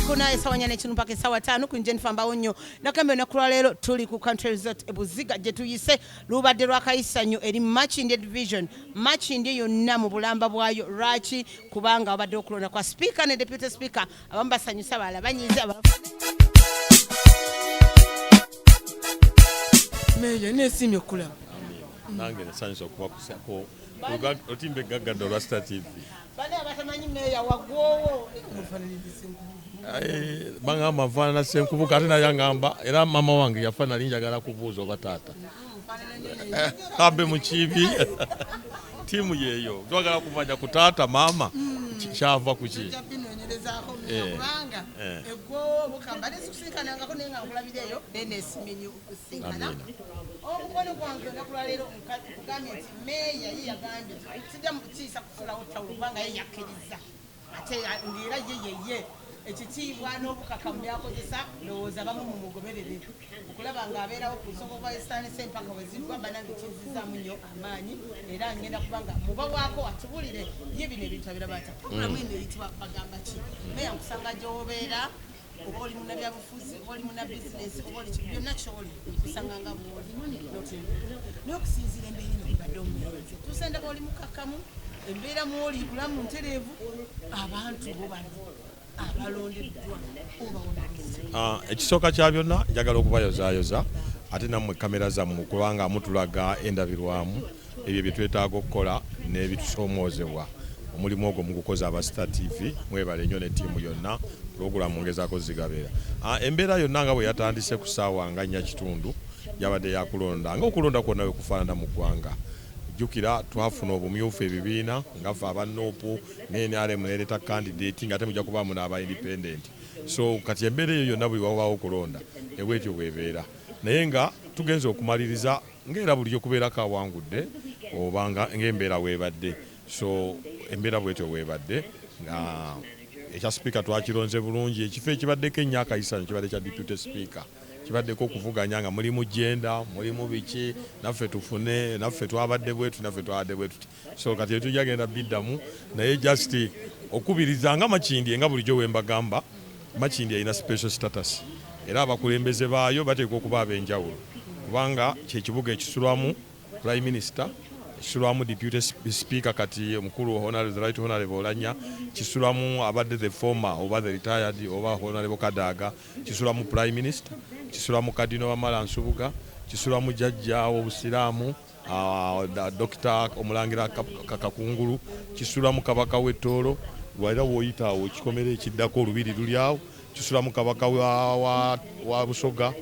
Kuna esawanya ne kinu paka sawa 5 ku Jennifer Mbawonyo nakambe nakulwa lero tuli ku Country Resort ebuziga je tuyise lubadde lwakayisanyo eri Machinde division Machinde yonna mu bulamba bwayo rachi kubanga abadde okulonda kwa speaker ne deputy speaker abambasanyusa bala banyize meya nesimye kula nange nasanyusa okuba kusako otimbe gaggado lwa Star TV bale abatamanyi meya wagwowo mufanirize banga mavana senkubu kati na yangamba era mama wange yafana linjagala kubuuza oba taata kambe mukibi timu yeyo twagala kumanya ku taata mama kyava kuki kubanga egwo bukamba nesikusinkana ko nenga nkulabireyo nene simenyu kusinkana omukono gwange nakula lero kugambye nti meya yagambye sijja mukisa kusulawo tawulu kubanga yakkiriza ate ngira yeye ekitiibwa n'obukakamu byakozesa ndowooza bamu mu mugoberere okulaba ng'abeerawo ku nsonga kwa Eastern Sempaka wezigwa banange kinzizaamu nnyo amaanyi era ngenda kubanga muba waako atubulire ye bino ebintu abirabata programu eno eyitibwa bagamba ki meya nkusanga gy'obeera oba oli munnabyabufuzi oba oli munnabizinesi oba oli byonna kyoli kusanga nga bwoli n'okusinziira embeera eno ibadde omulenzi tusendaba oli mukakamu embeera mwoli bulamu ntereevu abantu bo bali ekisooka kya byonna njagala okubayozaayoza ate nammwe kamera zammwe kubanga mutulaga endabirwamu ebyo bye twetaaga okukola n'ebitusomoozebwa omulimu ogwo mu kukoza aba Star TV mwebale nnyo ne ttiimu yonna pulogulaamu ngezaako zigabeera embeera yonna nga bwe yatandise ku ssaawa nga 4:00 yabadde yakulonda ng'okulonda kwonna we kufaanana mu ggwanga jukira twafuna obumyufu ebibiina ngava abanoopu NRM nereta candidate nga temujja kubaamu n'aba independent so kati embeera eyo yonna buli wabaawo okulonda ebwetyo bwebeera naye nga tugenza okumaliriza ng'era bulijjo kubeerako awangudde obanga ng'embeera weebadde so embeera bwetyo weebadde ekya speaker twakironze bulungi ekifo ekibaddeko ennyo akayisanyo kibadde kya deputy speaker kibaddeko okuvuganya nga mulimu genda mulimu biki naffe tufune naffe twabadde bwetu naffe twabadde bwetu so kati tujja genda biddamu naye just okubiriza nga Makindye nga bulijjo wembagamba Makindye alina special status era abakulembeze baayo bateekwa okuba ab'enjawulo kubanga kyekibuga ekisulwamu prime minister kisulwamu deputy speaker kati omukulu right honorable Olanya kisulwamu abadde the former oba the retired oba honorable Kadaga kisulwamu prime minister kisulwamu Kadino Wamala Nsubuga kisulwamu jjajja w'obusiraamu Dr. Omulangira Kakungulu kisulwamu kabaka w'Ettoolo lwaira w'oyitaawo kikomere ekiddako olubiri luli awo kisulwamu kabaka wa Busoga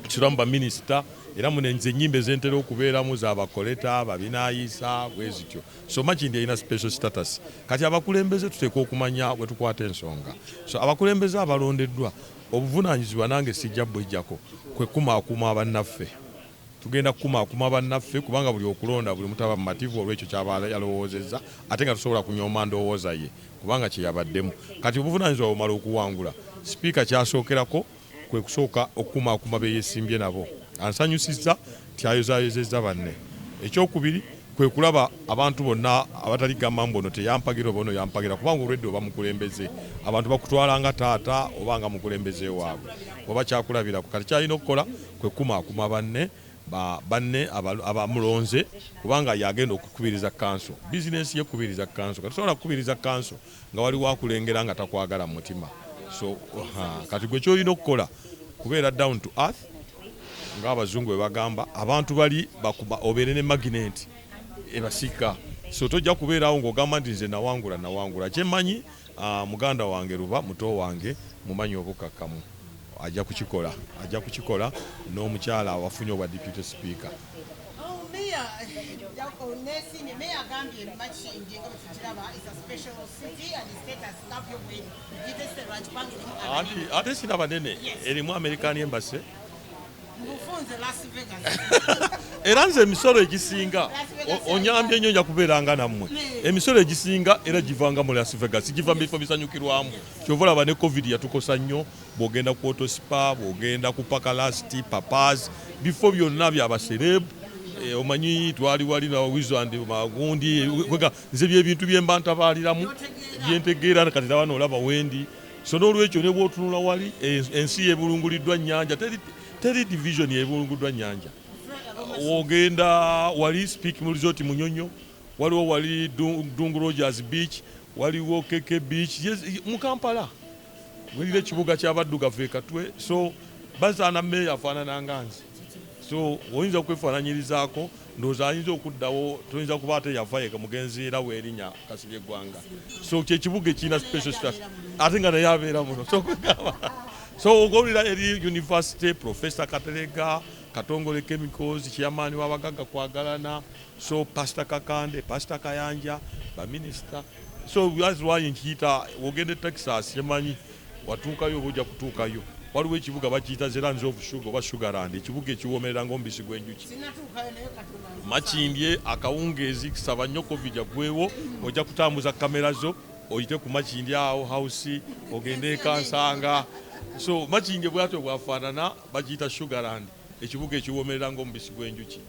kisulwamu baminisita era munenze ennyimba ezentera okubeeramu z'abakoleta babinaayisa bwezityo so Makindye alina special status kati abakulembeze tuteekwa okumanya bwe tukwata ensonga so abakulembeze abalondeddwa obuvunaanyizibwa nange sijja bwejjako kwe kumaakuma bannaffe tugenda kukumaakuma bannaffe kubanga buli okulonda buli mutaba mumativu olw'ekyo kyaba yalowoozezza ate nga tusobola kunyooma ndowooza ye kubanga kyeyabaddemu kati obuvunaanyizibwa bumala okuwangula sipiika kyasookerako kwe kusooka okukumaakuma beyeesimbye nabo ansanyusizza tyayozayozezza banne ekyokubiri kwe kulaba abantu bonna abatali gamba mbono teyampagira oba ono yampagira kubanga olwedde oba mukulembeze abantu bakutwala nga taata oba nga mukulembeze waabwe oba kyakulabirako kati kyalina okukola kwe kumaakuma banne abamulonze kubanga yagenda okukubiriza kanso bizinesi ye kubiriza kanso kati sobola kukubiriza kanso nga waliwo akulengera nga takwagala mu mutima so kati gwe kyolina okukola kubeera down to earth ng'abazungu bwe bagamba abantu bali bakuba obeere ne magnet ebasika so tojja kubeerawo ng'ogamba nti nze nawangula kyemmanyi muganda wange Ruba muto wange mumanyi obukakamu ajja kukikola n'omukyala awafunye obwa deputy speaker ate sina banene erimu American Embassy era nze emisolo egisinga onyambye nnyo nja kubeeranga nammwe emisolo egisinga era givanga mu Las Vegas giva mu bifo bisanyukirwamu kyova olaba ne covid yatukosa nnyo bw'ogenda ku Autospa bw'ogenda ku Pakalasti Papas bifo byonna byabaserebu omanyi twali wali na Wizard magundi nze byebintu byemba ntabaliramu byentegeera kati wano olaba wendi so n'olwekyo ne bw'otunula wali ensi yebulunguliddwa nnyanja teri division yebulunguliddwa nnyanja ogenda wali Speak mu resort Munyonyo waliwo wali Dungu Rogers Beach waliwo Keke Beach mu Kampala waliwo ekibuga ky'abaddugavu Katwe so bazaana meeya afaanana nga nze so oyinza kwefaananyirizaako ndowooza ayinza okuddawo toyinza kuba ate yavayo mugenzi era weerinya Kasirye Gwanga so kyekibuga ekirina special status ate nga naye abeera muno so ogowulira eri university Professor Katerega Katongole Chemicals chairman w'abagagga kwagalana so Pastor Kakande Pastor Kayanja baminister so that's why nkiyita ogende Texas yemanyi watuukayo oja kutuukayo waliwo ekibuga bakiyita Zelands of Sugar oba Sugarland ekibuga ekiwoomerera ng'omubisi gw'enjuki Makindye akawungeezi kisaba nnyo covid gwewo ojja kutambuza kamera zo oyite ku Makindye awo house ogende Kansanga so Makindye bwatyo bwafaanana bakiyita Sugarland ekibuga ekiwoomerera ng'omubisi gw'enjuki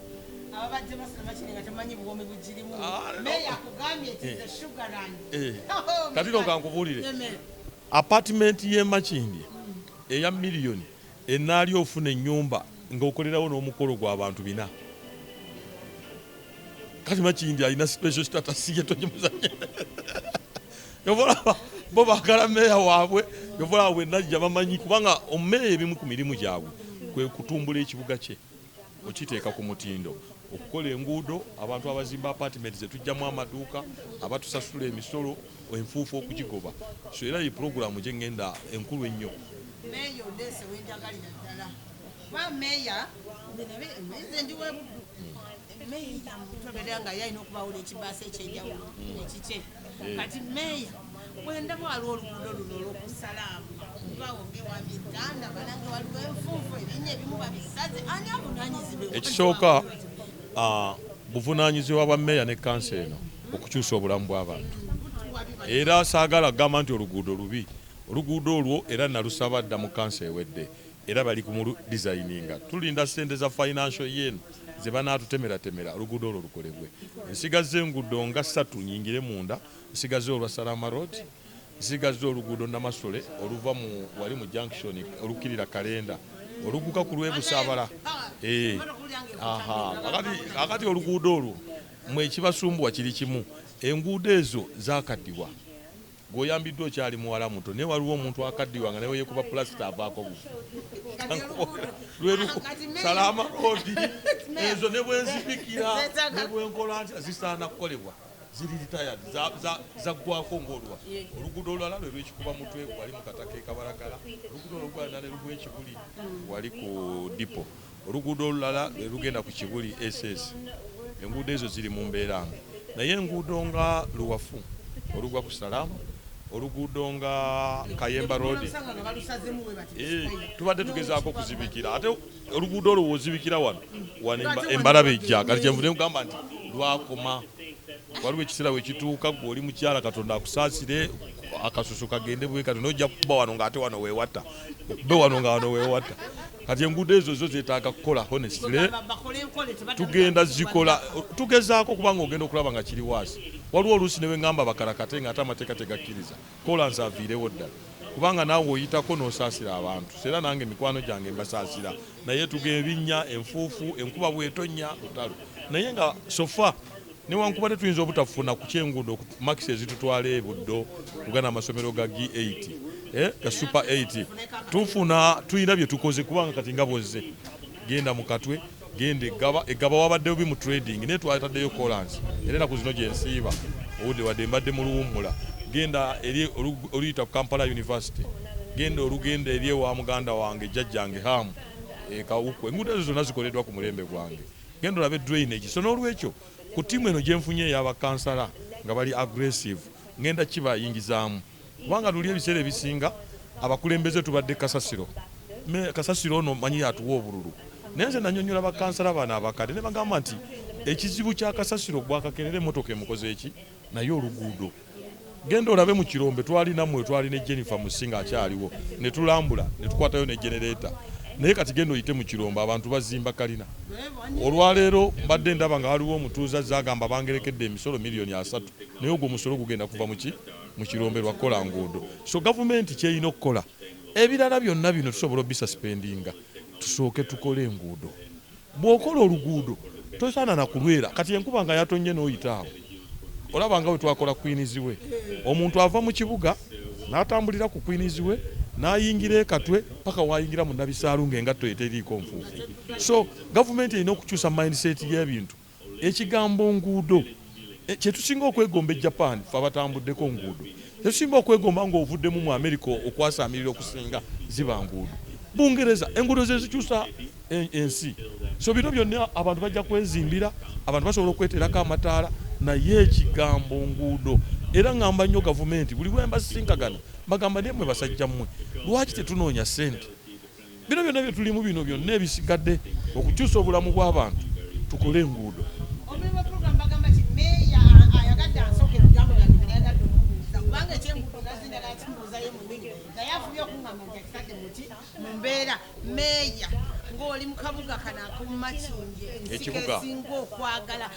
ababadde basoma Makindye nga temanyi buwoomi bugirimu meeya akugambye eti Sugarland kati nonkankubuulire apartment y'e Makindye eya miliyoni enaali ofuna ennyumba ng'okolerawo n'omukolo gw'abantu 4 kati Makindye alina special status ye togimuzanye yovolaba bo baagala meeya waabwe yovolaba bwennajja bamanyi kubanga omumeeya ebimu ku mirimu gyabwe kwe kutumbula ekibuga kye okiteeka ku mutindo okukola enguudo abantu abazimba apartment zetujjamu amaduuka abatusasula emisolo enfuufu okugigoba so era yi programu gye ngenda enkulu ennyo meeya odeese wenjagalira ddala kuba meeya nze ndi webuddu meeya mutobera nga yalina okubawula ekibaasa ekyenjawulo ekikye kati meeya bwendaba waliwo oluguudo luno olw'okusalaamu bawongewa biganda balanga waliwo enfuufu ebinnya ebimu babisaze ani avunaanyizibwa ekisooka buvunaanyizibwa bwa meeya ne kansa eno okukyusa obulamu bw'abantu era saagala kugamba nti oluguudo lubi oluguudo olwo era nalusaba dda mu kansa ewedde era bali ku designinga tulinda ssente za financial yen ze banaatutemeratemera oluguudo olwo lukolebwe nsigaze enguudo nga 3 nyingire munda nsigaze olwa Salama Road nsigaze oluguudo Namasole oluva wali mu junction olukirira Kalenda oluguka ku lw'Ebusaabala akati oluguudo olwo mwe ekibasumbuwa kiri kimu enguudo ezo zaakaddiwa g'oyambiddwa okyali muwala muto naye waliwo omuntu akaddiwa nga nawe yekuba pulasita avaako Salama Road ezo ne bwenzipikira ne bwenkola ntya zisaana kukolebwa ziri retired zaggwako ng'olwa oluguudo olulala lwe lwekikuba mutwe wali mu kataka ekabalagala oluguudo olugwanane lugw'ekibuli wali ku dipo oluguudo olulala lwe lugenda ku Kibuli SS enguudo ezo ziri mu mbeera mbi naye enguudo nga Luwafu olugwa ku Salaamu oluguudo nga Kayemba Road tubadde tugezaako kuzibikira ate oluguudo olwo wozibikira wano Embalabe ejja kati kyenvudde mugamba nti lwakoma waliwo ekiseera wekituuka gwe oli mukyala Katonda akusaasire akasusu kagende bwe kati nojja kuba wano nga ate wano weewatta okube wano nga wano weewatta kati enguudo ezo zo zeetaaga kukola honestly tugenda zikola tugezaako kubanga ogenda okulaba nga kiri waasi waliwo oluusi ne wengamba bakarakate nga ate amateeka tegakkiriza kola nsaaviirewo ddala kubanga naawe oyitako n'osaasira abantu era nange mikwano gyange mbasaasira naye tugenda ebinnya enfuufu enkuba bw'etonnya lutalo naye nga sofa newankubadde tuyinza obutafuna ku kyenguudo makisi ezitutwala ebuddo tugana amasomero ga G8 ga super 8 tufuna tuyina bye tukoze kubanga kati nga bozze genda mu Katwe genda eggaba wabadde obi mu trading naye twataddeyo kolansi era enaku zino gye nsiiba obudde wadde mbadde mu luwummula genda eri oluyita ku Kampala University genda olugenda eri ewa muganda wange jjajjange Hamu Kawuku enguudo ezo zonna zikoleddwa ku mulembe gwange genda olabe drainage so n'olwekyo ku ttiimu eno gye nfunye ey'abakansala nga bali aggressive ngenda kibayingizaamu kubanga tuli ebiseera ebisinga abakulembeze tubadde Kasasiro Kasasiro ono manyi yatuwa obululu naye nze nanyonyola bakansala bano abakadde ne bagamba nti ekizibu kya Kasasiro gwakakerera emmotoka emukoze eki naye oluguudo genda olabe mu Kirombe twalina Jennifer Musinga akyaliwo ne tulambula ne tukwatayo ne generator naye kati genda oyite mu kirombo abantu bazimba kalina. Olwaleero mbadde ndaba nga waliwo omutuuze azze agamba bangerekedde emisolo miliyoni 3 naye ogwo omusolo gugenda kuva mu kirombe lwa kola nguudo. So gavumenti kyerina okukola ebirala byonna bino tusobola obisuspendinga tusooke tukole enguudo. Bw'okola oluguudo tosaana na kulwera kati enkuba nga yatonye n'oyitaawo olaba nga bwe twakola Queens we omuntu ava mu kibuga n'atambulira ku Queens we n'ayingira ekatwe paka wayingira mu Nabisaalu ng'engatto eteriiko nfuufu. So gavumenti erina okukyusa mindset y'ebintu. Ekigambo nguudo kyetusinga okwegomba Japan fe abatambuddeko nguudo kyetusinga okwegomba ng'ovuddemu mu America okwasaamirira okusinga ziba nguudo. Bungereza enguudo ze zikyusa ensi. So bino byonna abantu bajja kwezimbira abantu basobola okweterako amataala naye ekigambo nguudo. Era ngamba nnyo gavumenti buli bwe mbasinkagana bagamba naye mmwe basajja mmwe lwaki tetunoonya ssente bino byonna bye tulimu bino byonna ebisigadde okukyusa obulamu bw'abantu tukole enguudo. Mumbeera meeya ng'oli mu kabuga kana akumakinje ensiko esinga okwagala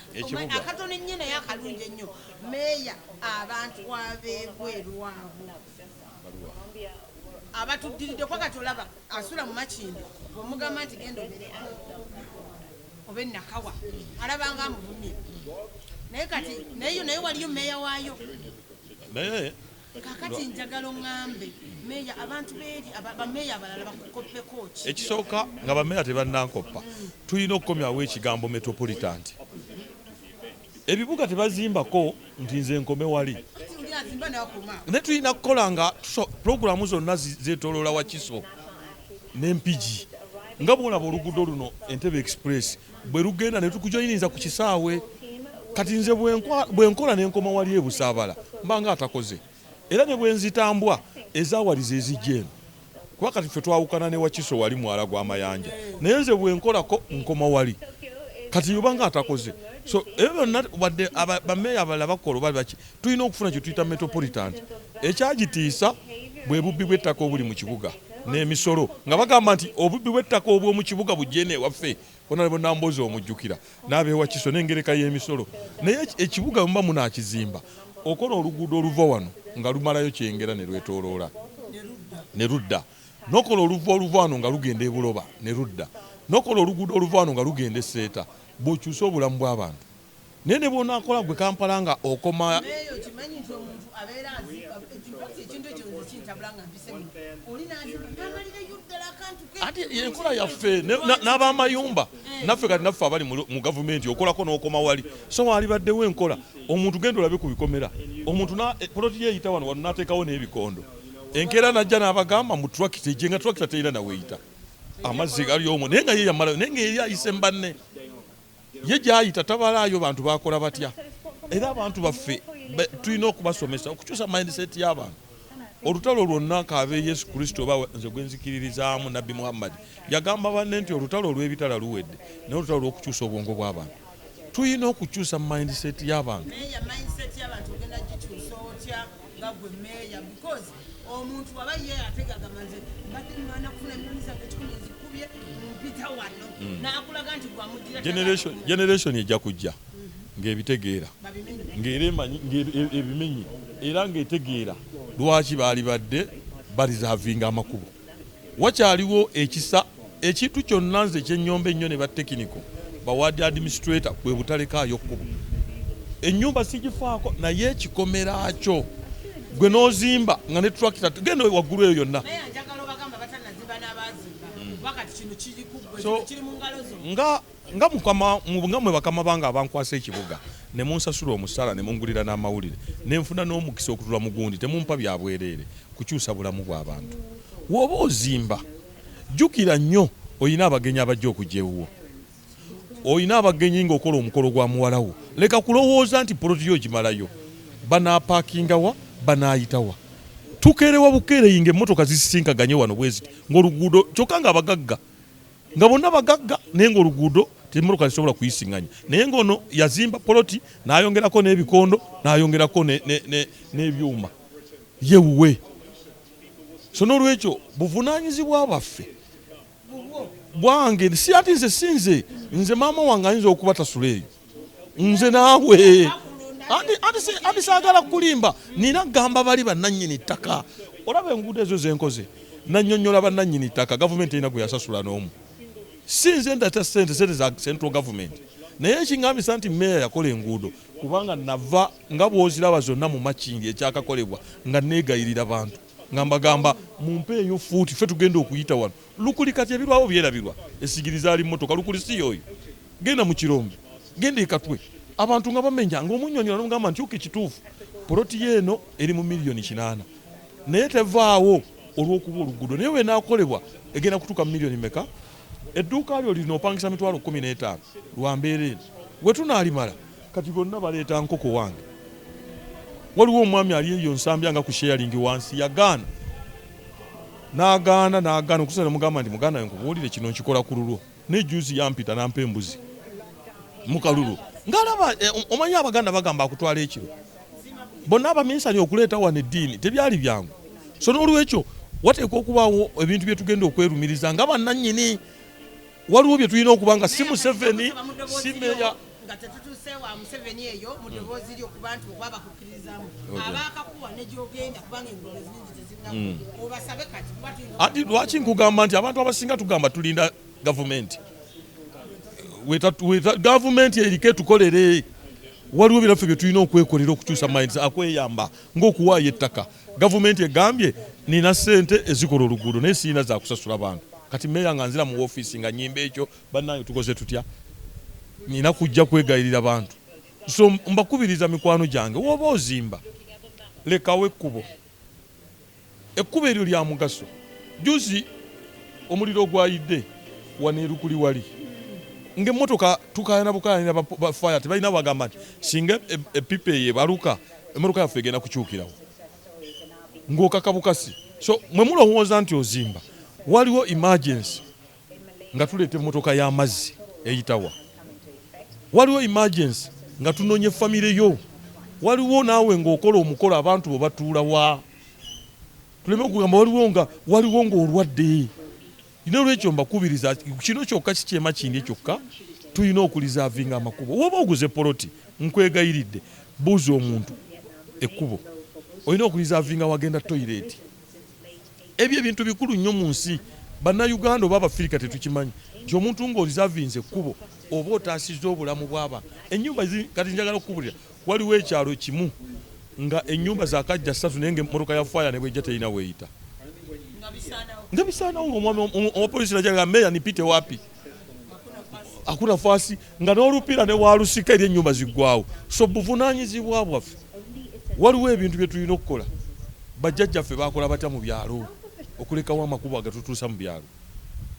akatono ennyo naye akalungi ennyo meeya abantu abeebweru abo abatuddiridde kwa kati olaba asula mu makinde omugamba nti genda obe nakawa alabanga amuvumye naye kati naye waliyo meeya waayo naye kakati njagala oŋŋambe meeya abantu beeri bameeya abalala bakukoppeko ki. Ekisooka nga bameeya tebannankoppa tulina okukomyawo ekigambo metropolitan. Ebibuga tebazimbako nti nze nkome wali ne tulina kukola nga puroguramu zonna zeetooloola Wakiso n'Empigi nga bwolaba oluguudo luno Entebbe Express bwe lugenda ne tukujoyiniza ku kisaawe kati nze bwenkola n'enkoma wali ebusaabala mbanga atakoze. Era ne bwenzitambwa ezaawaliza ezijjeemu kuba kati ffe twawukana ne Wakiso wali mwala gw'amayanja naye nze bwenkolako nkoma wali kati yobanga atakoze. So ebyo byonna wadde bameeya abalala bakola oba baki tulina okufuna kye tuyita metropolitan. Ekyagitiisa bwe bubbi bw'ettaka obuli mu kibuga n'emisolo nga bagamba nti obubbi bw'ettaka obw'omu kibuga bujjene ewaffe bonna mboozi omujjukira n'abeewakiso n'engereka y'emisolo naye ekibuga muba munaakizimba okola oluguudo oluva wano nga lumalayo Kyengera ne lwetooloola ne ludda n'okola oluva wano nga lugenda e Buloba ne ludda n'okola oluguudo oluva wano nga lugenda e Seeta bw'okyusa obulamu bw'abantu naye ne bw'onaakola gwe Kampala nga okoma ati enkola yaffe n'abamayumba naffe kati naffe abali mu gavumenti okolako n'okoma wali so walibaddewo enkola omuntu genda olabe ku bikomera omuntu poloti yeeyita wano n'ateekawo n'ebikondo enkeera najja n'abagamba mu tractor ejje nga tractor terina naweeyita amazzi gali omwo naye nga ye yamalayo naye nga yeri ayise mbanne ye gy'ayita tabalaayo bantu bakola batya. Era abantu baffe tulina okubasomesa okukyusa mindset y'abantu. Olutalo lwonna kaabe Yesu Kristo oba nze gwenzikiririzaamu Nabbi Muhammad yagamba banne nti olutalo olw'ebitala luwedde naye olutalo lw'okukyusa obwongo bw'abantu tulina okukyusa mindset y'abantu. Omuntu waba ye ategamanze mbadde mwana kufuna milioni zange 10 zikubye mpita wano n'akulaga nti gwamudira generation ejja kujja ng'ebitegeera ng'ebimenyi era ng'etegeera lwaki baali badde balizavinga amakubo. Wakyaliwo ekisa ekintu kyonna nze ekyennyomba ennyo ne batekiniko bawadde administrator bwe butalekaayo kkubo ennyumba sigifaako naye ekikomera kyo gwe n'ozimba nga ne tractor genda waggulu eyo yonna nga mwe bakama bange abankwasa ekibuga ne munsasula omusaala ne mungulira n'amawulire ne nfuna n'omukisa okutula mu gundi temumpa bya bwereere kukyusa bulamu bw'abantu. W'oba ozimba jjukira nnyo oyina abagenyi abajja okujja ewuwo oyina abagenyi ng'okola omukolo gwa muwalawo leka kulowooza nti poloti yo gimalayo banaapakingawa banaayitawa tukeerewa bukeereyinga emmotoka zisisinkaganye wano bweziti ng'oluguudo kyokka nga abagagga nga bonna bagagga naye ng'oluguudo temmotoka zisobola kuyisinganya naye ng'ono yazimba poloti n'ayongerako n'ebikondo n'ayongerako n'ebyuma yewuwe. So n'olwekyo buvunaanyizibwa baffe bwange si ati nze sinze nze maama wange ayinza okuba tasula eyo nze naawe ati saagala kulimba nina gamba bali bannannyini ttaka olaba enguudo ezo zenkoze nannyonnyola bannannyini ttaka gavumenti erina gwe yasasula n'omu si nze ndata sente za central government naye ekingambisa nti meeya yakola enguudo kubanga nava nga bw'oziraba zonna mu makindi ekyakakolebwa nga neegayirira bantu nga mbagamba mumpeeyo fuuti ffe tugenda okuyita wano lukuli kati ebirwawo byerabirwa esigiriza ali mmotoka lukuli si yoyo genda mu kirombe genda ekatwe abantu nga bamenya ng'omunnyonnyola n'omugamba nti uka ekituufu poloti yeeno eri mu miliyoni 8 naye tevaawo olw'okuba oluguudo naye wenaakolebwa egenda kutuuka mu miliyoni meka edduuka lyo lino opangisa mitwalo 15 lwambeera eno wetunaalimala kati bonna baleeta nkoko wange waliwo omwami ali eyo nsambya nga ku sharing wansi yagaana n'agaana okusana mugamba nti muganda we nkubuulire kino nkikola ku lulwo nejuzi yampita nampa embuzi mukalulu ngaalaba omanyi abaganda bagamba akutwala ekiro bonna abaminisani okuleeta wano eddiini tebyali byangu so n'olwekyo wateekwa okubaawo ebintu bye tugenda okwerumiriza nga bannannyini waliwo bye tulina okuba nga si Museveni si meeya nga tetutuuseewo Museveni eyo mu ddoboozi lyokuba nti okwaba kukkirizamu abaakakuwa ne gy'ogenda kubanga enguudo eziningi tezirinamu obasabe kati ati lwaki nkugamba nti abantu abasinga tugamba tulinda gavumenti gavumenti eriko etukolere waliwo biraffe bye tulina okwekolera okukyusa minds akweyamba ng'okuwaayo ettaka gavumenti egambye nina ssente ezikola oluguudo naye siina za kusasula bantu kati meeya nga nzira mu woofiisi nga nyimba ekyo bannange tukoze tutya nina kujja kwegayirira bantu so mbakubiriza mikwano gyange woba ozimba lekawo ekkubo eryo lya mugaso juzi omuliro gwayidde waneerukuli wali ng'emmotoka tukayana bukayanira bafaya tebalina bagamba nti singa epipa eyo ebaluka emmotoka yaffe egenda kukyukirawo ng'okaka bukasi so mwe mulowooza nti ozimba waliwo emergency nga tuleeta emmotoka y'amazzi eyitawa waliwo emergency nga tunoonye famire yo waliwo naawe ng'okola omukolo abantu bo batuula wa tuleme okugamba waliwo ng'olwadde ina olwekyo mbakubiriza kino kyokka kikyema kindi kyokka tulina okulizaavinga amakubo woba oguze poloti nkwegayiridde buuza omuntu ekkubo olina okulizaavinga wagenda toilet ebyo ebintu bikulu nnyo mu nsi bannayuganda oba abafirika tetukimanyi nti omuntu ng'olizaavinze ekkubo oba otaasizza obulamu bw'aba ennyumba kati njagala okukubulira waliwo ekyalo kimu nga ennyumba zakajja 3 naye ng'emmotoka ya faya ne bwejja terina weeyita nga bisaanawo ng'omwami omupolisi najaga meeya nipite wapi hakuna fasi nga n'olupiira ne waalusika eri ennyumba ziggwawo so buvunaanyizibwa bwaffe waliwo ebintu bye tulina okukola bajjajjaffe baakola batya mu byalo okulekawo amakubo agatutuusa mu byalo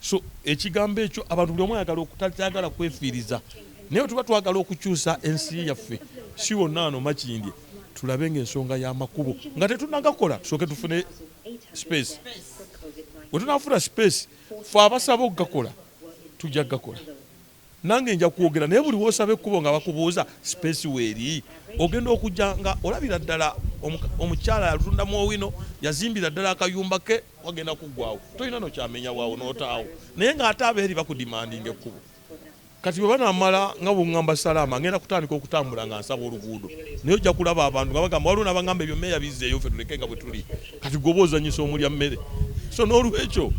so ekigambo ekyo abantu buli omu ayagala kwefiiriza naye tuba twagala okukyusa ensi yaffe si wonna ano makindye tulabe ng'ensonga y'amakubo nga tetunagakola tusooke tufune space bwe tunaafuna space fe abasaba okugakola tujja kugakola nange nja kwogera naye buli woosaba ekkubo nga bakubuuza space weeri ogenda okujja nga olabira ddala omukyala yalutundamu owino yazimbira ddala akayumba ke wagenda kuggwawo tolina nokyamenya waawo n'otaawo naye ng'ate abeeri bakudimandinga ekkubo kati bwe banamala nga bweŋŋamba salaama ngenda kutandika okutambula nga nsaba oluguudo naye ojja kulaba abantu nga bagamba waliwo nabagamba ebyo meeya bizzeeyo ffe tuleke nga bwe tuli kati gwoba ozanyisa omulya mmere so n'olwekyo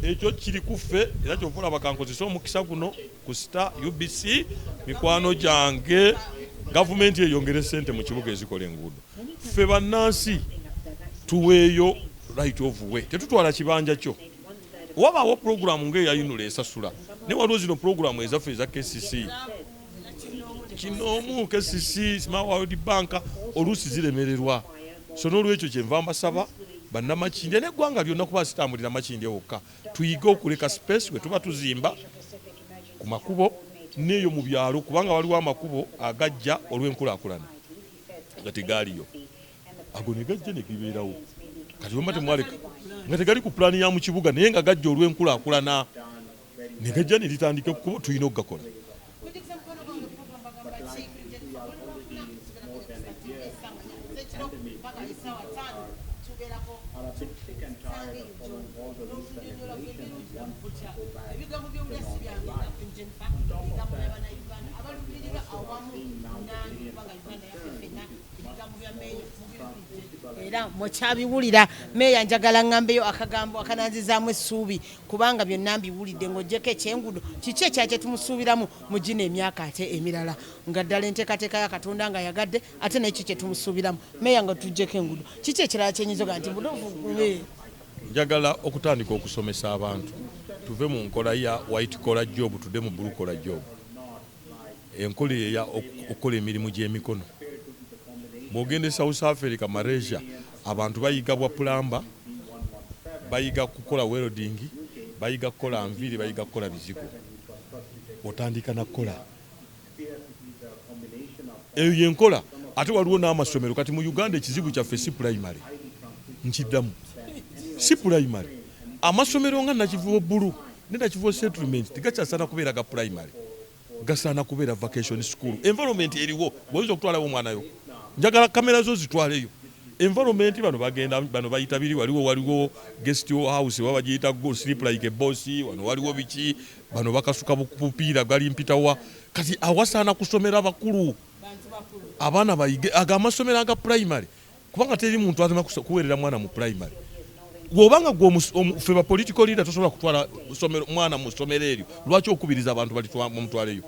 ekyo kiri kuffe era kyovola bakankozesa omukisa guno ku star UBC mikwano gyange gavumenti eyongere ssente mu kibuga ezikola enguudo ffe bannansi tuweeyo right of way tetutwala kibanja kyo wabaawo puroguramu ng'eyayinula esasula ne waliwo zino puroguramu ezaffe eza KCC kinoomu KCC Smart World Bank oluusi ziremererwa so n'olwekyo kyenva mbasaba bannamakindye n'eggwanga lyonna kuba zitambulira makindye wokka tuyige okuleka space we tuba tuzimba ku makubo n'eyo mu byalo kubanga waliwo amakubo agajja olw'enkulaakulana nga tegaaliyo ago ne gajja ne gibeerawo kati bwemba temwaleka nga tegali ku pulaani ya mu kibuga naye nga gajja olw'enkulaakulana ne gajja ne litandika ekkubo tulina okugakola ebigambo by'obulesi byange nakunjenfa ebigambo by'abannayuganda abalubirira awamu nange kubanga uganda yaffe ffenna ebigambo bya meeya mubiwulidde era mukyabiwulira meeya njagala ŋŋambeyo akagambo akananzizaamu essuubi kubanga byonna mbiwulidde ng'oggyeko ekyengudo kiki ekya kye tumusuubiramu mu gino emyaka ate emirala nga ddala enteekateeka ya katonda nga yagadde ate naye kiki kye tumusuubiramu meeya nga tuggyeko engudo kiki ekirala kyenyizoga nti bulovu njagala okutandika okusomesa abantu tuve mu nkola ya white collar job tudde mu blue collar job. Enkola ya okukola emirimu gy'emikono. Bw'ogende South Africa, Malaysia, abantu bayiga bwa plumber, bayiga kukola welding, bayiga kukola nviiri, bayiga kukola bizigo. Otandika na kola. Eyo yenkola ate waliwo n'amasomero kati mu Uganda ekizibu kyaffe si primary. Nkiddamu. Si primary. Amasomero nga Nakivubo Bulu ne Nakivubo Settlement tegakyasaana kubeera ga primary. Gasaana kubeera vacation school. Environment eriwo bw'oyinza okutwalawo omwana yo. Njagala kamera zo zitwaleyo. Environment bano bagenda bano bayita biri waliwo guest house baba bagiyita go sleep like a boss wano waliwo biki bano bakasuka bupiira gali mpitawa kati awasaana kusomera bakulu abaana bayige amasomero aga primary kubanga teri muntu azima kuwerera mwana mu primary. Wobanga gwe ba political leader tosobola kutwala mwana mu somero eryo lwaki okubiriza abantu bali mutwaleyo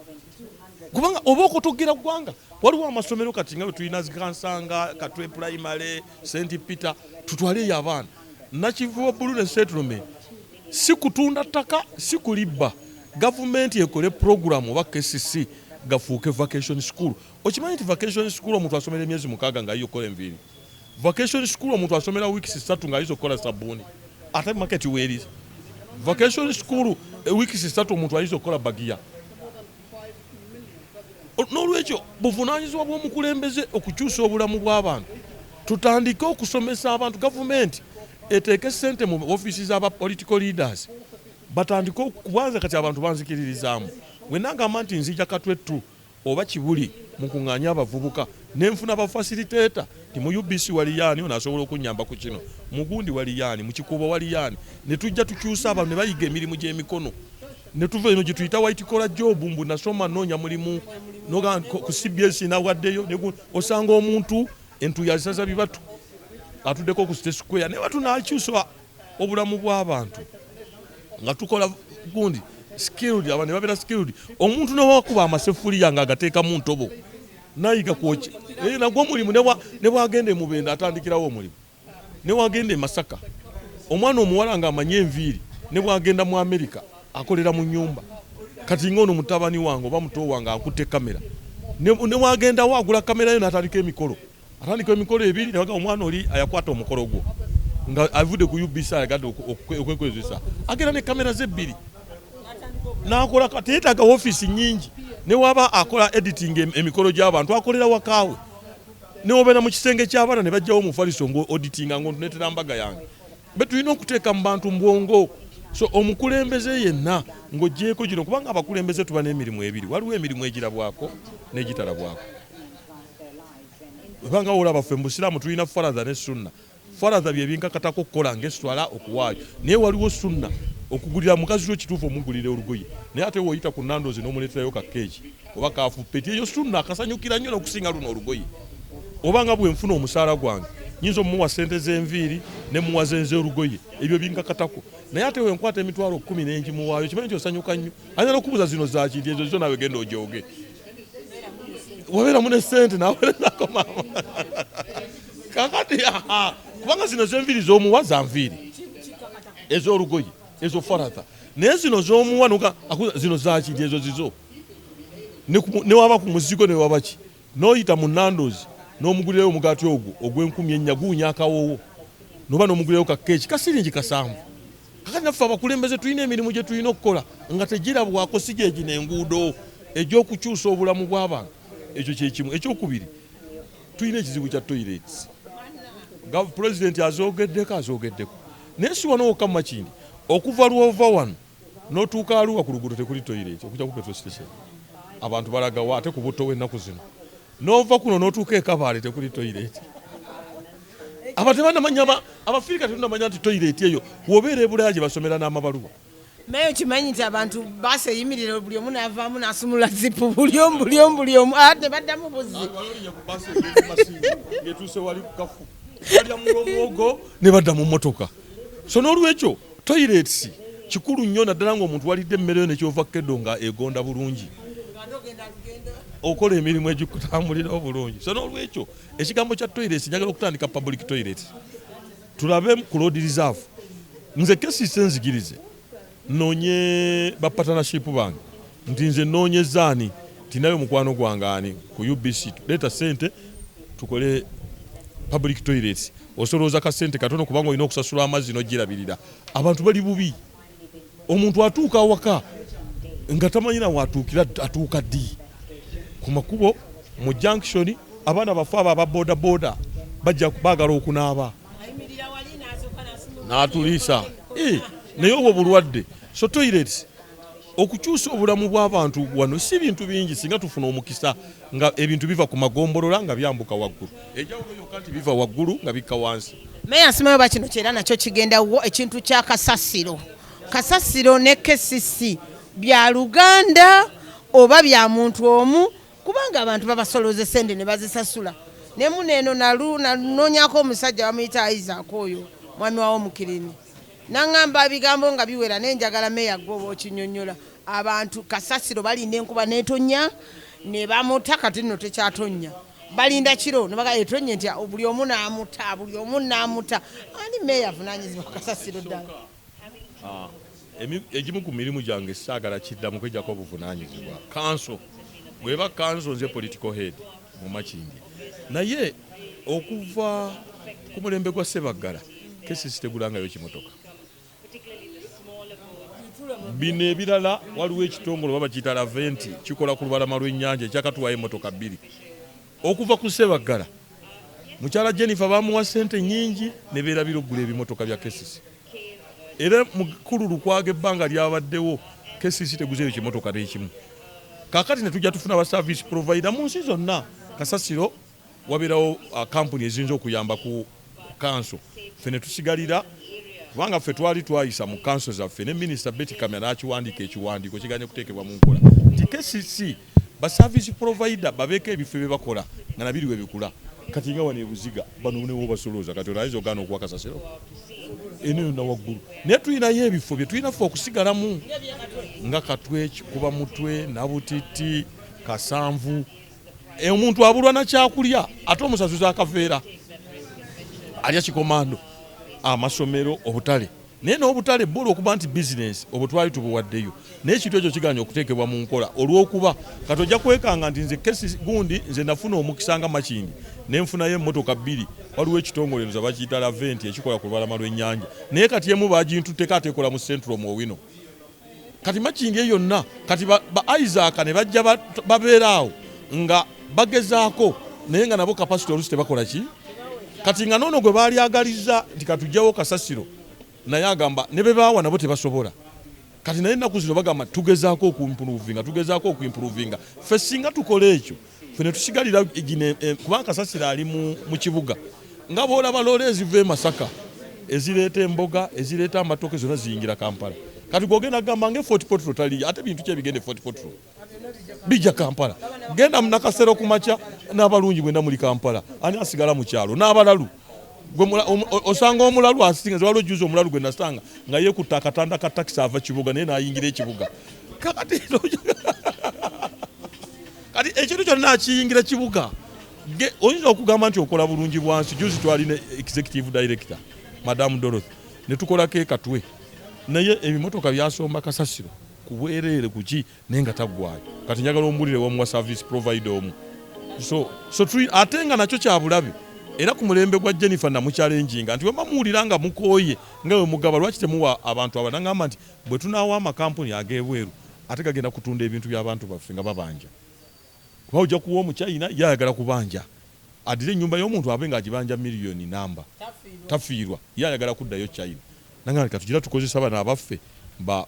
kubanga oboko togera gwanga waliwo amasomero kati nga tulina Zikansanga Katwe primary St Peter tutwaleyo abaana Nakivubo Bulu ne Settlement si kutunda ttaka si kulibba government ekole program oba KCC gafuuke vacation school. Okimanyi nti vacation school omuntu asomera emyezi 6 nga yokola enviiri. Vacation school omuntu asomera weeks 3 nga ayizokola sabuni. Ate market weri. Vacation school weeks 3 omuntu ayizokola bagia. N'olwekyo buvunaanyizibwa bw'omukulembeze okukyusa obulamu bw'abantu. Tutandike okusomesa abantu government eteeke ssente mu offices z'aba political leaders. Batandike okubanza kati abantu banzikiririzaamu. Bwe nagamba nti nzija Katwe oba Kibuli mu kuŋŋaanya abavubuka nenfuna ba facilitator ti mu UBC wali yaani onasobola okunyamba ku kino mu Gundi wali yaani mu Kikuubo wali yaani ne tujja tukyusa abantu ne bayiga emirimu gy'emikono ne tuva eno gye tuyita white collar job mbu nasoma noonya mulimu noga ku CBS nawaddeyo osanga omuntu entuyazaza bibatu atuddeko ku State Square ne batu n'akyusa obulamu bw'abantu nga tukola Gundi skilled abane babera skilled omuntu n'owakuba amasefuli nga agateeka mu ntobo nayiga kwoki nagwo mulimu ne bwagende mu Benda atandikirawo omulimu ne wagende Masaka omwana omuwala nga amanye enviiri ne bwagenda mu America akolera mu nyumba kati ngono mutabani wange oba muto wange akutte kamera ne wagenda wagula kamera yo natandika emikolo atandika emikolo ebiri ne waga omwana oli ayakwata omukolo gwo nga avude ku UBC agadde okwekwezesa agenda ne kamera ze bbiri nakola kateetaga office nyingi ne waba akola editing emikolo gy'abantu akolera wakaawe ne obera mu kisenge ky'abaana ne bajjawo mu faliso ngo auditing ngo netera mbaga yange betulina okuteeka mu bantu mbwongo so omukulembeze yenna ng'ogyeko gino kubanga abakulembeze tuba n'emirimu ebiri waliwo emirimu egirabwako n'egitarabwako kubanga olaba ffe mu Busiraamu tulina faradha ne sunna. Faradha bye binkakatako okukola ng'eswala okuwaayo naye waliwo sunna okugulira mukazi w'ekituufu omugulira olugoye naye ate woyita ku Nandozi n'omuleeterayo ka keeki oba kaafupeti eyo sunna akasanyukira nnyo n'okusinga luno olugoye obanga bwe nfuna omusaala gwange nyinza omuwa ssente z'enviiri ne muwa z'olugoye ebyo binkakatako naye ate wenkwata emitwalo 10 n'engimuwaayo kimanyi kyosanyuka nnyo ayina n'okubuuza zino zakiri ezo zo nawe genda ojoge wabeeramu ne ssente naweerezako maama kakati kubanga zino z'enviiri z'omuwa za nviiri ez'olugoye ezo faradha naye zino z'omuwa nuka zino zakiri ezo zizo ne waba ku muzigo ne wabaki n'oyita mu Nandozi n'omugulirayo omugaati ogwo ogw'Enkumi guunya akawoowo noba n'omugulirayo ka keeki kasiringi 7 kakati naffe abakulembeze tulina emirimu gye tulina okukola nga tegirabwako si gyegi n'enguudo egy'okukyusa obulamu bw'abantu ekyo kyekimu. Ekyokubiri tulina ekizibu kya toilets pulezidenti azoogeddeko naye si wano wokka Makindi okuva Lwova wano n'otuuka Arua ku luguudo tekuli toilet okujja ku petrol station abantu balagawa ate ku butto w'ennaku zino n'ova kuno n'otuuka e Kabale tekuli toilet abatebana manya abafirika tunda manya nti toilet eyo wobere ebulaya gye basomera n'amabaluwa meyo kimanyi nti abantu baseeyimirira buli omu n'avaamu n'asumula zipu buli omu ate baddamu buzzi ngetuuse wali kukafu balya muwogo ne badda mu mmotoka so n'olwekyo toilets kikulu nnyo naddala ng'omuntu walidde emmere yo nekyova keddo nga egonda bulungi okola emirimu egikutambulira obulungi so n'olwekyo ekigambo kya toilets njagala okutandika public toilet tulabe ku road reserve nze kesise nzigirize noonye bapatanaship bange nti nze noonyezaani tinayo mukwano gwangaani ku UBC tuleeta sente tukole public toilets osolooza ka sente katono kubanga olina okusasula amazzi n'ogirabirira abantu bali bubi omuntu atuuka awaka nga tamanyina watuukira atuuka ddi ku makubo mu junction abaana bafe abo ababodaboda bajja baagala okunaaba n'atuliisa naye obwo bulwadde so toilets okukyusa obulamu bw'abantu wano si bintu bingi singa tufuna omukisa nga ebintu biva ku magombolola nga byambuka waggulu ejawulo yokka nti biva waggulu nga bikka wansi meya asimayo bakino kyera nakyo kigendawo ekintu kya kasasiro ne KCC bya Luganda oba bya muntu omu kubanga abantu babasoloze sente ne bazisasula ne muneeno nanoonyako omusajja bamuyita Isaac oyo mwami wawo Mukirini nangamba ebigambo nga biwera nenjagala meya gwoba okinyonnyola abantu kasasiro balinda enkuba netonya ne bamuta kati nno tekyatonya balinda kiro ne baga etonye nti buli omu n'amuta ani meya avunanyizibwa kasasiro ddala egimu ku mirimu gyange saagala kiddamu kwejjako obuvunanyizibwa kanso bweba kanso nze political head mu Makindye naye okuva ku mulembe gwa Ssebaggala KCC tegulangayo kimotoka bino ebirala waliwo ekitongole baba kiyita Laventi kikola ku lubalama lw'ennyanja ekyakatuwayo emmotoka 2 okuva ku Ssebaggala mukyala Jennifer bamuwa sente nnyingi ne beerabira okugula ebimotoka bya KCC era mukulu lukwaga ebbanga lyabaddewo KCC teguzeeyo kimotoka n'ekimu kaakati ne tujja tufuna ba service provider mu nsi zonna kasasiro wabeerawo kampuni eziyinza okuyamba ku kanso ffe ne tusigalira kubanga ffe twali twayisa mu kanso zaffe ne minisita Betty Kamya n'akiwandiika ekiwandiiko kiganye kuteekebwa mu nkola nti KCC ba service provider babeeko ebifo bye bakola nga nabiriwe bikula kati nga wano ebuziga bano newo basolooza kati olaiza ogaana okuwa kasasiro eno na waggulu naye tulinayo ebifo bye tulina ffe okusigalamu nga Katwe Kikuba Mutwe Nabutiti Kasanvu omuntu abulwa na kyakulya ate omusazuza akaveera alya kikomando amasomero obutale naye n'obutale bwola okuba nti bizinesi obutwali tubuwaddeyo naye ekintu ekyo kiganya okuteekebwa mu nkola olw'okuba kati ojja kwekanga nti nze kesi gundi nze nafuna omukisa nga Makindye ne nfunayo emmotoka 2 waliwo ekitongole nza bakiyita Laventi ekikola ku lubalama lw'ennyanja naye kati emu bagintutteko ateekola mu Central Muwino kati Makindye yonna kati ba Isaac ne bajja babeeraawo nga bagezaako naye nga nabo kapasite olusi tebakola ki kati nga noono gwe balyagaliza nti katujjawo kasasiro naye agamba ne be baawa nabo tebasobola kati naye ennaku zino bagamba tugezaako okuimpuruvinga ffe singa tukola ekyo ffe ne tusigalira kubanga kasasiro ali mu kibuga nga boolaba loole eziva e Masaka ezireeta emboga ezireeta amatooke zonna ziyingira Kampala kati gwogenda gamba nga Fort Portal tali ate bintu kye bigende Fort Portal bijja Kampala genda mu Nakasero ku makya n'abalungi bwenda muli Kampala ani asigala mu kyalo n'abalalu osanga omulalu asinga waliwo juzi omulalu gwe nasanga nga yeekutta akatanda ka takisi ava kibuga naye n'ayingira ekibuga kati ekintu kyonna akiyingira kibuga oyinza okugamba nti okola bulungi bwansi juzi twalina executive director Madam Dorothy ne tukolako Katwe naye ebimotoka byasomba kasasiro kubwereere kuki naye nga taggwayo kati njagala ombulire wamu wa service provider omu so ate nga nakyo kyabulabe era ku mulembe gwa Jennifer namukyalenjinga nti wema muwulira nga mukooye nga we mugaba lwaki temuwa abantu aba nangamba nti bwe tunaawa amakampuni ag'ebweru ate gagenda kutunda ebintu by'abantu baffe nga babanja kuba ojja kuwa omukyayina yayagala kubanja adire ennyumba y'omuntu abe ng'agibanja miliyoni namba tafiirwa yayagala kuddayo China nangamba katugira tukozesa bano abaffe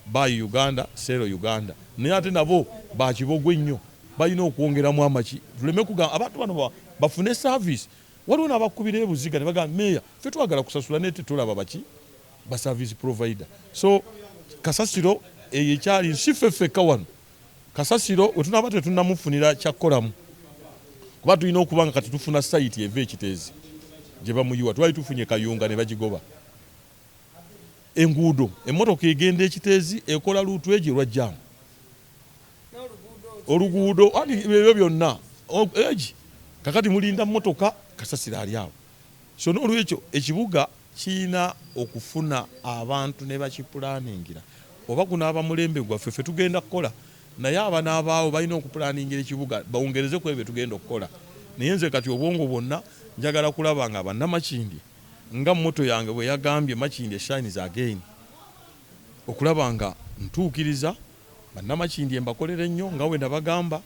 bayi Uganda Sero Uganda naye ate nabo bakibogwe nnyo balina okwongeramu amaki tuleme kugamba abantu bano bafune service waliwo n'abakubira ebuziga ne bagamba meeya ffe twagala kusasula naye tetulaba baki ba service provider. So kasasiro eyo ekyali si ffeffekka wano kasasiro we tunaaba tetunnamufunira kyakolamu kuba tulina okuba nga kati tufuna sayiti eva ekiteezi gye bamuyiwa twali tufunye kayunga ne bagigoba enguudo emmotoka egenda ekiteezi ekola luutu egyo lwa jaamu oluguudo ebyo byonna egi kakati mulinda mmotoka kasasiro ali awo. So n'olwekyo ekibuga kiina okufuna abantu ne bakipulaningira oba gunaaba mulembe gwaffe ffe tugenda kukola naye abanaabaawo balina okupulaningira ekibuga bawongereze ku ebyo tugenda okukola. Naye nze kati obwongo bwonna njagala kulaba nga bannamakindi nga mmoto yange bwe yagambye Makindi shines again okulaba nga ntuukiriza bannamakindi mbakolere nnyo nga we nabagamba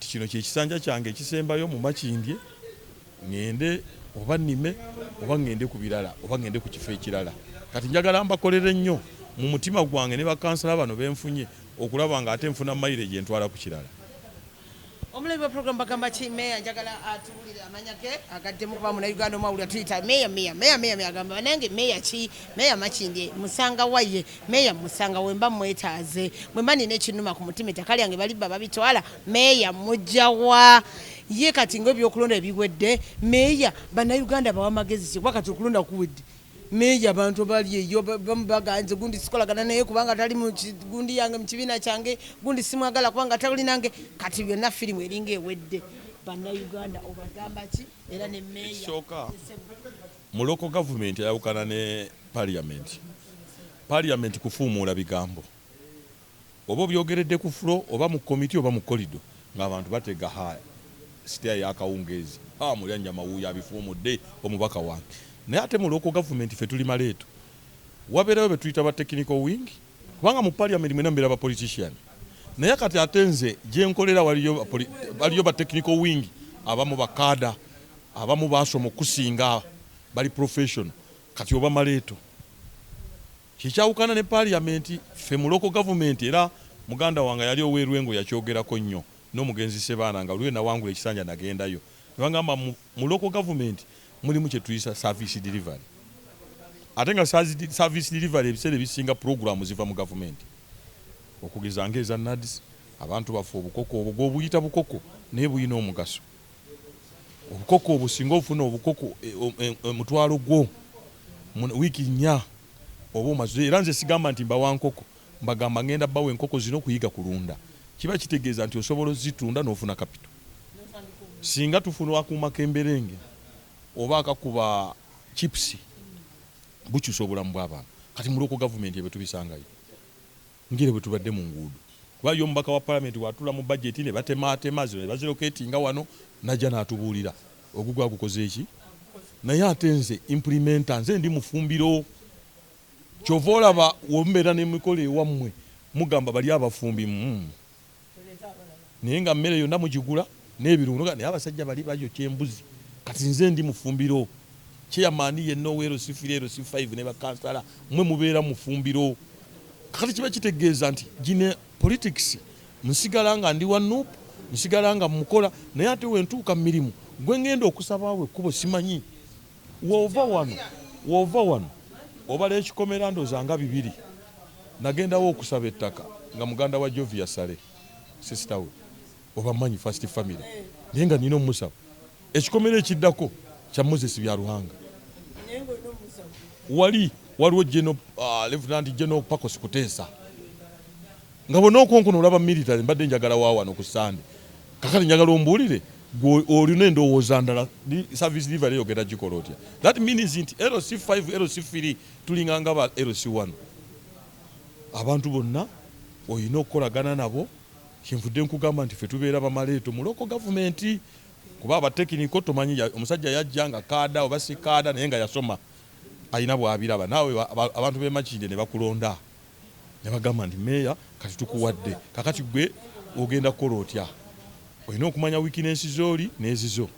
ti kino kyekisanja kyange ekisembayo mu Makindi ngende oba nnime oba ngende ku birala oba ngende ku kifo ekirala. Kati njagala mbakolere nnyo mu mutima gwange ne bakansala bano benfunye okulaba nga ate nfuna mayire gye ntwala ku kirala. Omulabi wa program bagamba ki meya njagala atuwulire amanya ge agaddemu kuba muna Uganda omawulira tuyita meya agamba nange meya ki meya Makindi musanga waye meya musanga wemba mwetaaze mwemba nina ekinuma ku mutima ettaka lyange balibba babitwala meya mujjawa ye kati ng'ebyokulonda ebiwedde meya bannayuganda bawa magezi ki kuba kati okulonda kuwedde meya abantu bali eyo bamubaganze gundi sikolagana naye kubanga tali mu gundi yange mu kibiina kyange gundi simwagala kubanga tali nange kati byonna firimu eringa ewedde bannayuganda obagamba ki era ne meya soka mu local government yawukana ne parliament kufuumuula bigambo oba byogeredde ku flo oba mu komiti oba mu kolido ng'abantu batega haya sitiya yakawungeezi mulyanja mawuya abifuumudde omubaka wange. Naye ate mu local government ffe tuli maleeto wabeerayo betuyita ba technical wing kubanga mu parliament mwena mbeera ba politician naye kati ate nze gye nkolera waliyo ba technical wing abamu bakada abamu basoma okusinga bali professional kati oba maleeto kikyawukana ne parliament ffe mu local government era muganda wange yali owerwengo yakyogerako nnyo n'omugenzi Sebaana nga lwe nawangula ekisanja nagendayo nebagamba mu local government mulimu kye tuyisa service delivery ate nga service delivery ebiseera ebisinga programu ziva mu government okugeza ngeza NADS abantu bafe obukoko obwo obuyita bukoko naye buyina omugaso obukoko obusinga ofuna obukoko mutwalo gwo wiiki 4 oba omaze era nze sigamba nti mbawa nkoko mbagamba ngenda bawe enkoko zino kuyiga kulunda kiba kitegeeza nti osobola zitunda n'ofuna kapito singa tufuna akuma kemberenge oba akakuba chips bukyusa obulamu bw'abantu kati mu local government ebyo tubisangayo ngire bwe tubadde mu nguudo kuba yo omubaka wa parliament watula mu budget ne batematema zino ne baziroketinga wano najja n'atubuulira ogugwa gukoze eki naye ate nze implementa nze ndi mufumbiro kyova olaba wombeera n'emikolo ewammwe mugamba bali abafumbi naye nga mmere yonna mugigula n'ebirungo naye abasajja bali bayokya embuzi kati nze ndi mufumbiro kyeyamaani yenna owero C4 C5 ne bakansala mmwe mubeera mufumbiro kati kiba kitegeeza nti gine politics nsigala nga ndi wanupu nsigala nga mukola naye ate wentuuka mu mirimu gwe ngenda okusabaawe ekkubo simanyi woova wano obala ekikomera ndooza nga 2 nagendawo okusaba ettaka nga muganda wa Jovia Sale sister we oba manyi first family naye nga nina omusaba ekikomera ekiddako kya Moses Byaruhanga waliwo Lieutenant General Pacos Kuteesa nga bonna okonkono olaba military mbadde njagala waawano ku Sande kakati njagala ombuulire olina endowooza ndala service delivery yogera gikola otya. That means nti LC5 LC3 tulinganga ba LC1 abantu bonna olina okukolagana nabo kyenvudde nkugamba nti ffe tubeera bamaleeto mu local government kuba abatekiniko tomanyi omusajja yajja nga kaada oba si kaada naye nga yasoma alina bwabiraba naawe abantu b'e Makindye ne bakulonda ne bagamba nti meeya kati tukuwadde kakati gwe ogenda kukola otya olina okumanya weakness z'oli n'ezizo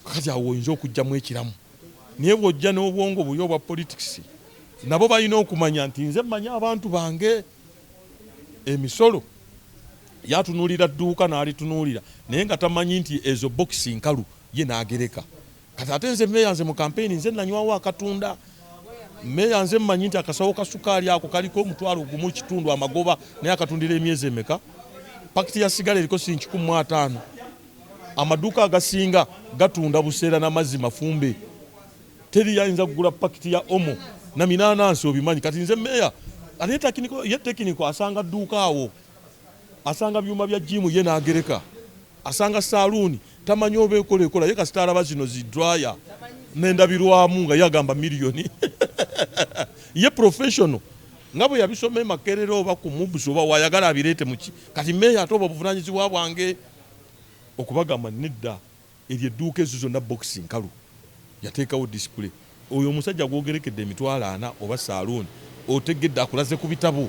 kakati awo oyinza okugyamu ekiramu naye bw'ojja n'obwongo buli obwa politics nabo balina okumanya nti nze manya abantu bange emisolo yatunuulira dduuka n'alitunuulira naye nga tamanyi nti ezo bokisi nkalu ye n'agereka kati ate nze meeya nze mu kampeyini nze nanywawo akatunda meeya nze mmanyi nti akasawo ka sukaali ako kaliko $1.5 amagoba naye akatundira emyezi emeka pakiti ya sigala eriko siringi 15 amaduuka agasinga gatunda buseera n'amazzi mafumbe teri yayinza kugula pakiti ya omo na minanansi obimanyi kati nze meeya ate tekiniko asanga dduuka awo asanga byuma bya jimu ye n'agereka asanga saluuni tamanyi oba ekola ye kasita alaba zino zidraya n'endabirwamu nga yagamba miliyoni ye professional nga bwe yabisoma Makerere oba ku mubuso oba wayagala abireete muki kati meeya ate oba obuvunanyizibwa bwange okubagamba nedda eryo edduuka ezo zonna boxing nkalu yateekawo display oyo omusajja gwogerekedde emitwalo 4 oba saluuni otegedde akulaze ku bitabo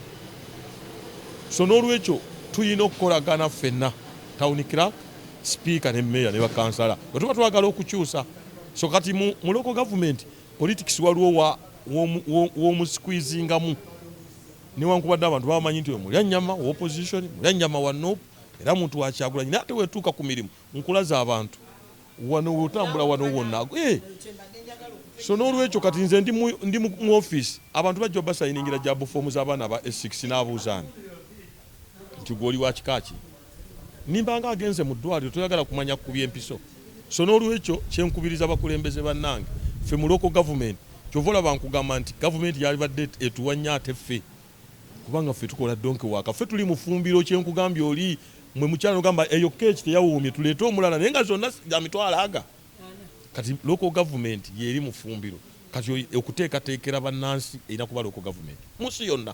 so n'olwekyo tuyina okukolagana ffenna town clerk speaker ne meeya ne bakansala bwe tuba twagala okukyusa so kati mu local government politics waliwo w'omusqueezingamu newankubadde abantu bamanyi nti mulyanyama wa opposition mulyanyama wa NUP era muntu wa Kyagulanyi naye ate wetuuka ku mirimu nkulaza abantu wano wotambula wano wonna so n'olwekyo kati nze ndi mu office abantu bajja basayiningira job forms z'abaana ba S6 n'abuuzaani nti gwoli wa kikaaki nimbanga agenze mu ddwaliro toyagala kumanya ku by'empiso so n'olwekyo kyenkubiriza bakulembeze bannange ffe mu local government kyovola bankugamba nti government yalibadde etuwanya ate ffe kubanga ffe tukola donke waka ffe tuli mufumbiro kyenkugambye oli mwe mukyalo ogamba eyo keeki teyawuumye tuleete omulala naye nga zonna za mitwalo aga kati local government yeri mufumbiro kati okuteekateekera bannansi erina kuba local government musi yonna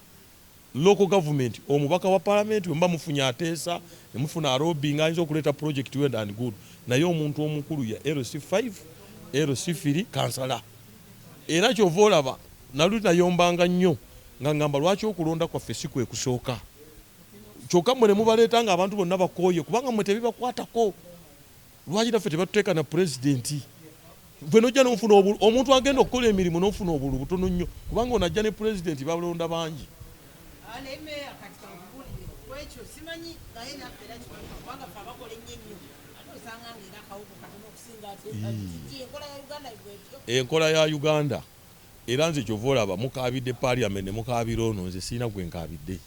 local government omubaka wa parliament mba mufunye ateesa nemufuna arobing ayinza okuleeta project well and good naye omuntu omukulu ya LC5 LC3 kansala era kyova olaba naluli nayombanga nnyo nga ngamba lwaki okulonda kwaffe si kwe kusooka kyokka mmwe ne mubaleeta nga abantu bonna bakooye kubanga mmwe tebibakwatako lwaki naffe tebatuteeka na pulezidenti ffe nojja n'ofuna omuntu agenda okukola emirimu n'ofuna obulu butono nnyo kubanga onajja ne pulezidenti balonda bangi enkola ya Uganda era nze kyova olaba mukaabidde parliament ne mukaabira ono nze siina gwe nkaabidde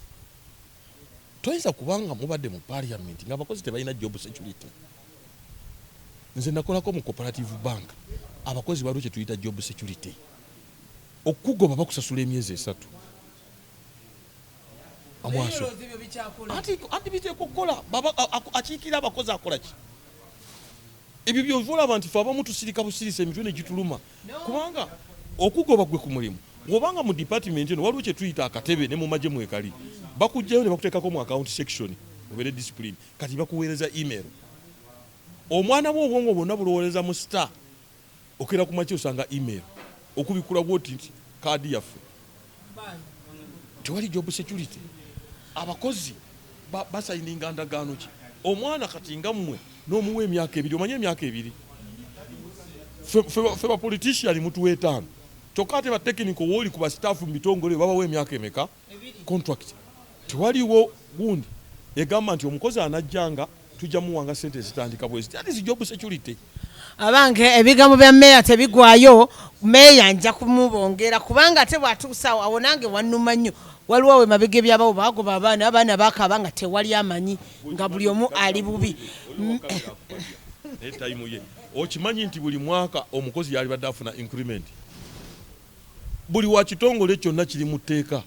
toyinza kubanga mubadde mu parliament ng'abakozi tebalina job security nze nakolako mu cooperative bank abakozi baliwo kye tuyita job security okugoba bakusasula emyezi 3 amwaso anti biteeka okukola akiikira abakozi akola ki ebyo byovula abantu fe abamu tusirika busirisa emitwe ne gituluma kubanga okugoba gwe ku mulimu wobanga mu department eno waliwo kye tuyita akatebe ne mu magye mwekali bakujjayo ne bakuteekako mu account section obere discipline kati bakuweereza email omwana wo obwongo bwonna bulowooleza mu star okera ku makya osanga email okubikula bwoti nti kaadi yaffe tewali job security abakozi basayininga ndagaano ki omwana kati nga mmwe n'omuwa emyaka 2 omanye emyaka 2 fe ba politician mutuwe 5 kyokka ate ba technical woli ku ba staff mu bitongole babawo emyaka emeka contract tewaliwo gundi egamba nti omukozi anajjanga tujja muwanga sente zitandika bwezi that is job security abange ebigambo bya meeya tebigwayo meeya nja kumubongera kubanga ate bwatuusawo awo nange wannuma nnyo waliwo we mabege byabawo bagoba abaana bakabanga tewali amanyi nga buli omu ali bubi time ye okimanyi nti buli mwaka omukozi yali badde afuna increment buli wa kitongole kyonna kiri mu tteeka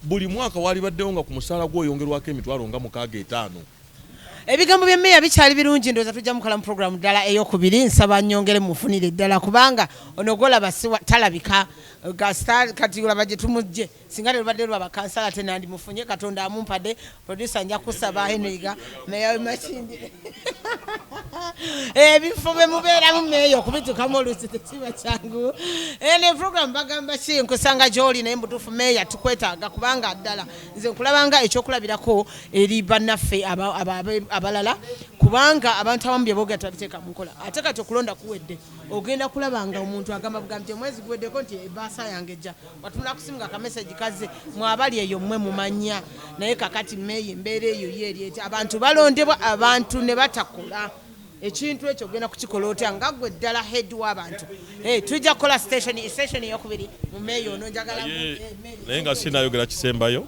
buli mwaka wali baddewo nga ku musaala gw'oyongerwako emitwalo nga 65 ebigambo bya meeya bikyali birungi ndowooza tujja mukala mu programu ddala ey'okubiri nsaba nnyongere mufunire ddala kubanga onogolaba talabika kati olaba gye tumujje singa telubadde lwa bakansala ate nandi mufunye katonda amumpadde producer nja kusaba henriga meeya w'emakindire ebifo bye mubeeramu meeya okubitukamu oluusi tekiba kyangu ne programu bagamba ki nkusanga gy'oli naye mutuufu meeya tukwetaaga kubanga ddala nze nkulabanga ekyokulabirako eri bannaffe abalala kubanga abantu abamu bye boogera tebabiteeka mu nkola ate kati okulonda kuwedde ogenda kulabanga omuntu agamba bugambi omwezi guweddeko nti ebaasa yange ejja watunula kusimu nga kameseji kaze mwabali eyo mmwe mumanya naye kakati meeya embeera eyo yeeri eti abantu balondebwa abantu ne batakola ekintu ekyo ogenda kukikola otya nga ggwe ddala head w'abantu tujja kukola station eyokubiri mu meeyo ono njagala naye nga sinayogera kisembayo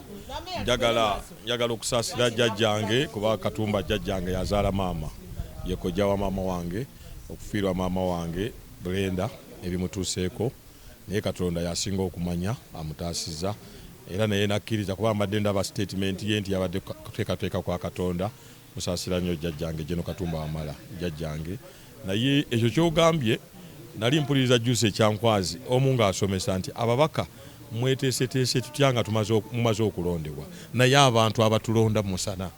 njagala okusaasira jjajjange kuba Katumba jjajjange yazaala maama ye kojja wa maama wange okufiirwa maama wange Brenda ebimutuuseeko naye Katonda yasinga okumanya amutaasiza era naye nakkiriza kuba mbadde ndaba statement ye nti yabadde kuteekateeka kwa Katonda musaasira nnyo jjajjange Jeno Katumba Wamala jjajjange naye ekyo kyogambye nali mpuliriza Juse Kyankwazi omu ng'asomesa nti ababaka mweteeseteese tutya nga mumaze okulondebwa naye abantu abatulonda musana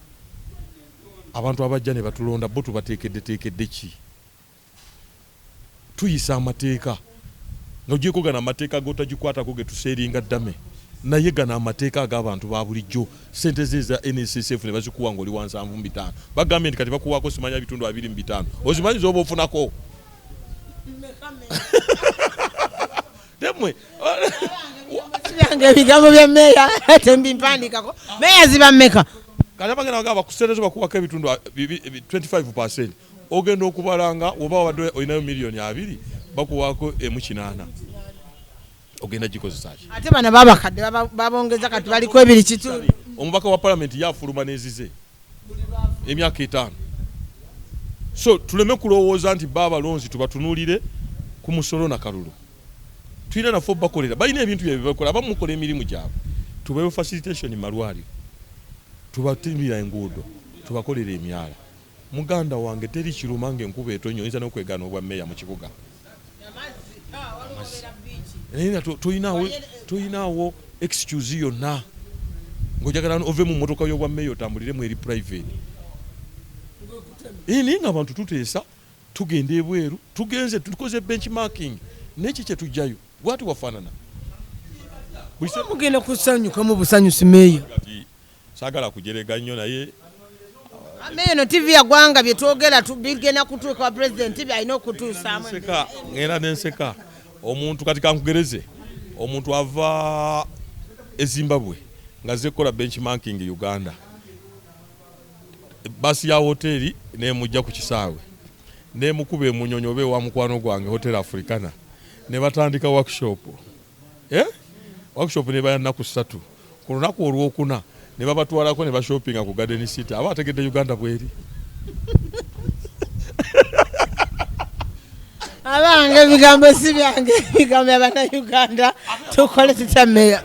abantu abajja ne batulonda bo tubateekeddeteekedde ki tuyisa amateeka ng'ogyeko gana amateeka g'otagikwatako ge tuseeringa ddame naye gana amateeka ag'abantu ba bulijjo sente ze za NSSF ne bazikuwa ng'oli wa 7,500 bagambye nti kati bakuwaako simanya ebitundu 2,500 ozimanyi z'oba ofunako demwe ebigambo bya meeya tembimpandikako meeya ziba mmeka kati abagenda bagamba kusente bakuwako ebitundu 25% ogenda okubalanga oba wabadde olinayo miliyoni 2 bakuwaako emu 8 ogenda gikozesa ki ate bano babakadde babongeza kati baliko 2 omubaka wa palamenti yafuluma nezize emyaka 5 so tuleme kulowooza nti baabalonzi tubatunuulire ku musolo na kalulu tulina nafo bakolera balina ebintu bye bakola bamukola emirimu gyabwe tubayo facilitation malwaliro tubatimira enguudo tubakolera emyala muganda wange teri kiruma ng'enkuba etonnya oyinza n'okwegaana obwa meeya mu kibuga toyinaawo excuse yonna ng'ojagala ove mu mmotoka y'obwa meeya otambuliremu eri private naye nga abantu tuteesa tugenda ebweru tugenze tukoze benchmarking n'eki kye tujjayo bwati wafaanana mugenda kusanyukamu busanyusi meeya saagala kujerega nnyo naye meeya no TV yagwanga bye twogera bigenda kutuuka wa president byalina okutuusaamu ngenda nenseka omuntu kati kankugereze omuntu ava e Zimbabwe nga zekola benchmarking Uganda basi ya hoteli nemujja ku kisaawe nemukuba emunyonyo obe wa mukwano gwange Hotel Africana ne batandika workshop workshop ne bayana ku 3 ku lunaku olwokuna ne babatwalako ne bashoppinga ku Garden City aba ategedde Uganda bweri abange bigambo si byange bigambo abana Uganda tukole tutya meeya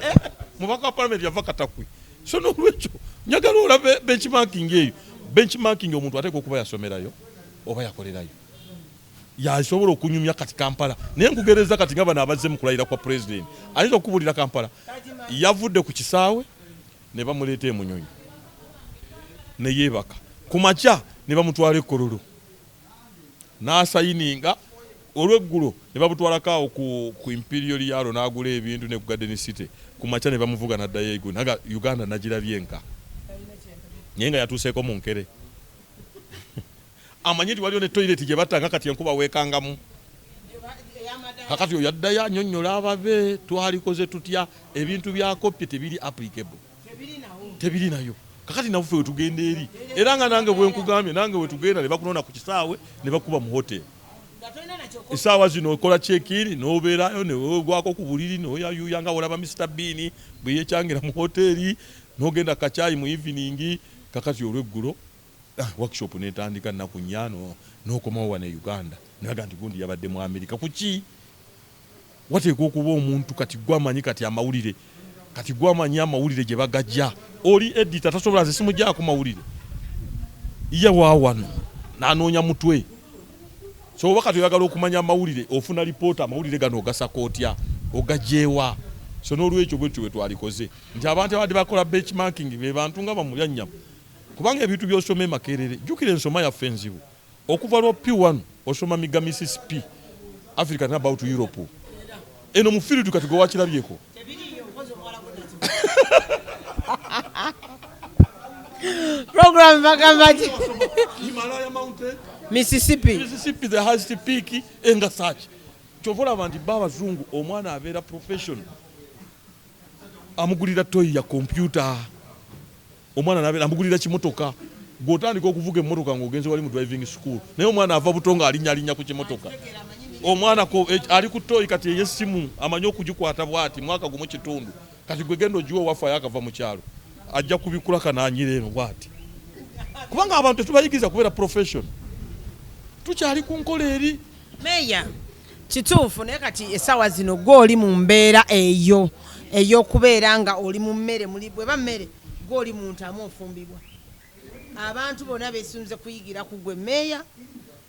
mubaka parliament yava katakwi so n'olwekyo njagala olabe benchmarking eyo benchmarking omuntu ateeka okuba yasomerayo oba yakolerayo yasobola okunyumya kati Kampala naye nkugereza kati nga bano abazze mu kulayira kwa president ayinza okukubulira Kampala yavudde ku kisaawe ne bamuleeta emunyonyi ne yeebaka ku makya ne bamutwala ekkololo n'asayininga olweggulo ne babutwalakaawo ku Imperial Yalo n'agula ebintu ne ku Garden City ku makya ne bamuvuga n'addayo egwe naga Uganda nagirabye enka naye nga yatuuseeko mu nkere amanyi nti waliwo ne toilet gye battanga kati enkuba weekangamu kakati oyo yaddayo annyonnyola ababe twalikoze tutya ebintu bya kopye tebiri applicable tebiri nayo kakati naffe wetugenda eri era nga nange bwenkugambye nange wetugenda ne bakunona ku kisaawe ne bakuba mu hoteli esaawa zino okola check-in n'obeerayo newegwako ku buliri n'oyayuya nga olaba Mr. Bean bwe yekyangira mu hoteli n'ogenda kacaayi mu evening kakati olweggulo workshop netandika nnaku 4 n'okomawo wane Uganda naga nti gundi yabadde mu America kuki wateeka okuba omuntu kati gwamanyi kati amawulire kati gwamanyi amawulire gye bagajja oli editor tasobola zesimu gyako mawulire iya waawano n'anoonya mutwe so wakati oyagala okumanya amawulire ofuna lipoota amawulire gano ogasako otya ogajeewa so n'olwekyo bwetyo bwe twalikoze nti abantu abadde bakola benchmarking be bantu nga bamulyanyamu kubanga ebintu byosoma Makerere jukira ensoma yaffe enzibu okuva lwa P1 osoma miga Mississippi Africa na about Europe eno mu field kati go wakirabyeko program bagambaji Himalaya mountain Mississippi the highest peak enga search chovola abantu baba zungu omwana abeera professional amugulira toy ya computer omwana nabera amugulira kimotoka gotandika okuvuga emmotoka ng'ogenze wali mu driving school naye omwana ava buto nga alinya ku kimotoka omwana ali ku toyi kati ey'essimu amanyi okugikwata bw'ati mwaka gumu kitundu kati gwe genda ogiwa owafaayo akava mu kyalo ajja kubikula kanaanyira eno bw'ati kubanga abantu tetubayigiriza kubeera profession tukyali ku nkola eri. Meya kituufu naye kati essaawa zino gw'oli mu mbeera eyo ey'okubeera nga oli mu mmere bweba mmere gw'oli muntu ofumbibwa. Abantu bonna beesunze kuyigira ku gwe meeya,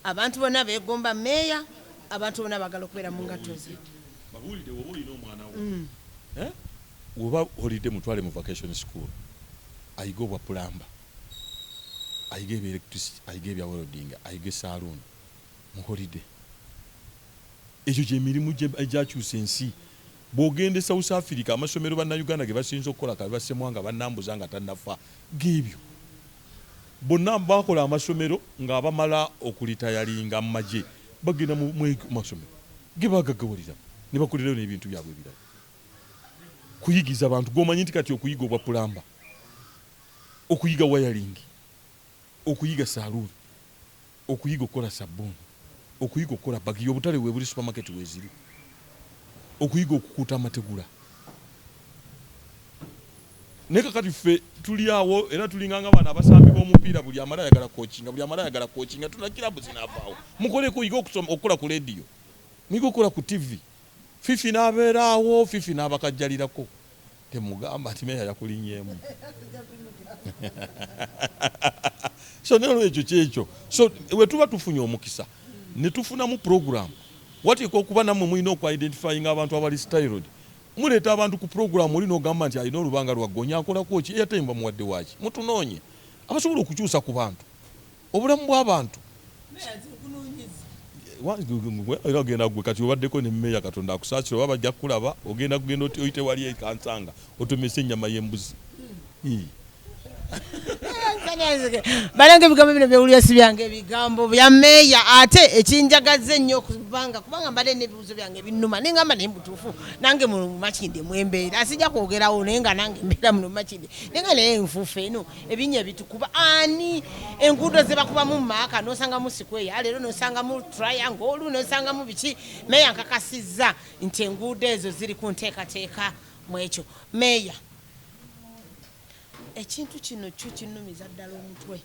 abantu bonna beegomba meeya, abantu bonna bagala okubeera mu ngatto ze. Babuulire woba olina omwana wo woba olidde mutwale mu vacation school ayiga obwa pulamba ayiga ebyelectricity ayiga ebya welding ayiga esaaluuni muholide ekyo gyemirimu egyakyusa ensi. Bw'ogenda South Africa amasomero bannayuganda ge basinza okukola kale basemwanga bannambuza nga tannafa geebyo bonna bakola amasomero ng'abamala okulitayalinga mu magye bagenda mu masomero ge bagagawulira ne bakolerayo n'ebintu byabwe ebirala kuyigiza abantu g'omanyi nti kati okuyiga obwa pulamba okuyiga wayalingi okuyiga saaluuni okuyiga okukola sabbuuni okuyiga okukola bagi obutale we buli supermarket weeziri okuyiga okukuuta amategula naye kakati ffe tuli awo era tulinganga abaana abasambi b'omupiira buli amala ayagala kocinga tuna kirabu zinaavaawo mukoleko yiga okukola ku lediyo muyiga okukola ku tv fifi n'abeeraawo fifi n'abakajjalirako temugamba nti meeya yakulinyeemu so nolwekyo kyekyo so we tuba tufunye omukisa ne tufunamu program wateekwa okuba nammwe mulina okwidentifyinga abantu abali styled muleeta abantu ku program olina ogamba nti alina olubanga lwaggonya akolako ki eyatemba muwadde waaki mutunoonye abasobola okukyusa ku bantu obulamu bw'abantu era ogenda gwe kati obaddeko ne mmeeya Katonda akusaasira oba bajja kulaba ogenda kugenda oyite wali ekansanga otomesa ennyama y'embuzi. Balange ebigambo bino byewulira si byange ebigambo bya meeya ate ekinjagaza ennyo kubanga mbadde n'ebibuuzo byange binnuma naye ngamba naye mutuufu nange mu Makindye mwembeera asijja kwogerawo naye nga nange mbeera muno Makindye naye nga naye enfuufu eno ebinnya ebitukuba ani enguudo ze bakubamu mu maaka n'osangamu sikweya leero n'osangamu triangle n'osangamu biki meeya nkakasizza nti enguudo ezo ziri ku nteekateeka mu ekyo. Meeya ekintu kino kyo kinnumiza ddala omutwe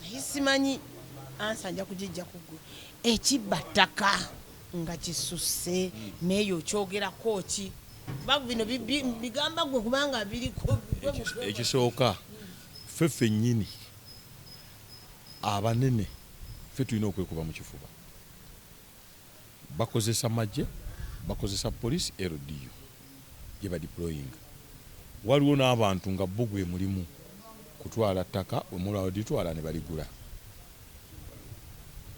naye simanyi ansanja kugijja kuggwe ekibba ttaka nga kisusse meeya okyogerako ki babu bino bigamba gwe kubanga biriko ekisooka ffe nnyini abanene ffe tulina okwekuba mu kifuba bakozesa magye bakozesa poliisi LDU gye badeployinga waliwo n'abantu nga bo gwe mulimu kutwala ttaka omulala litwala ne baligula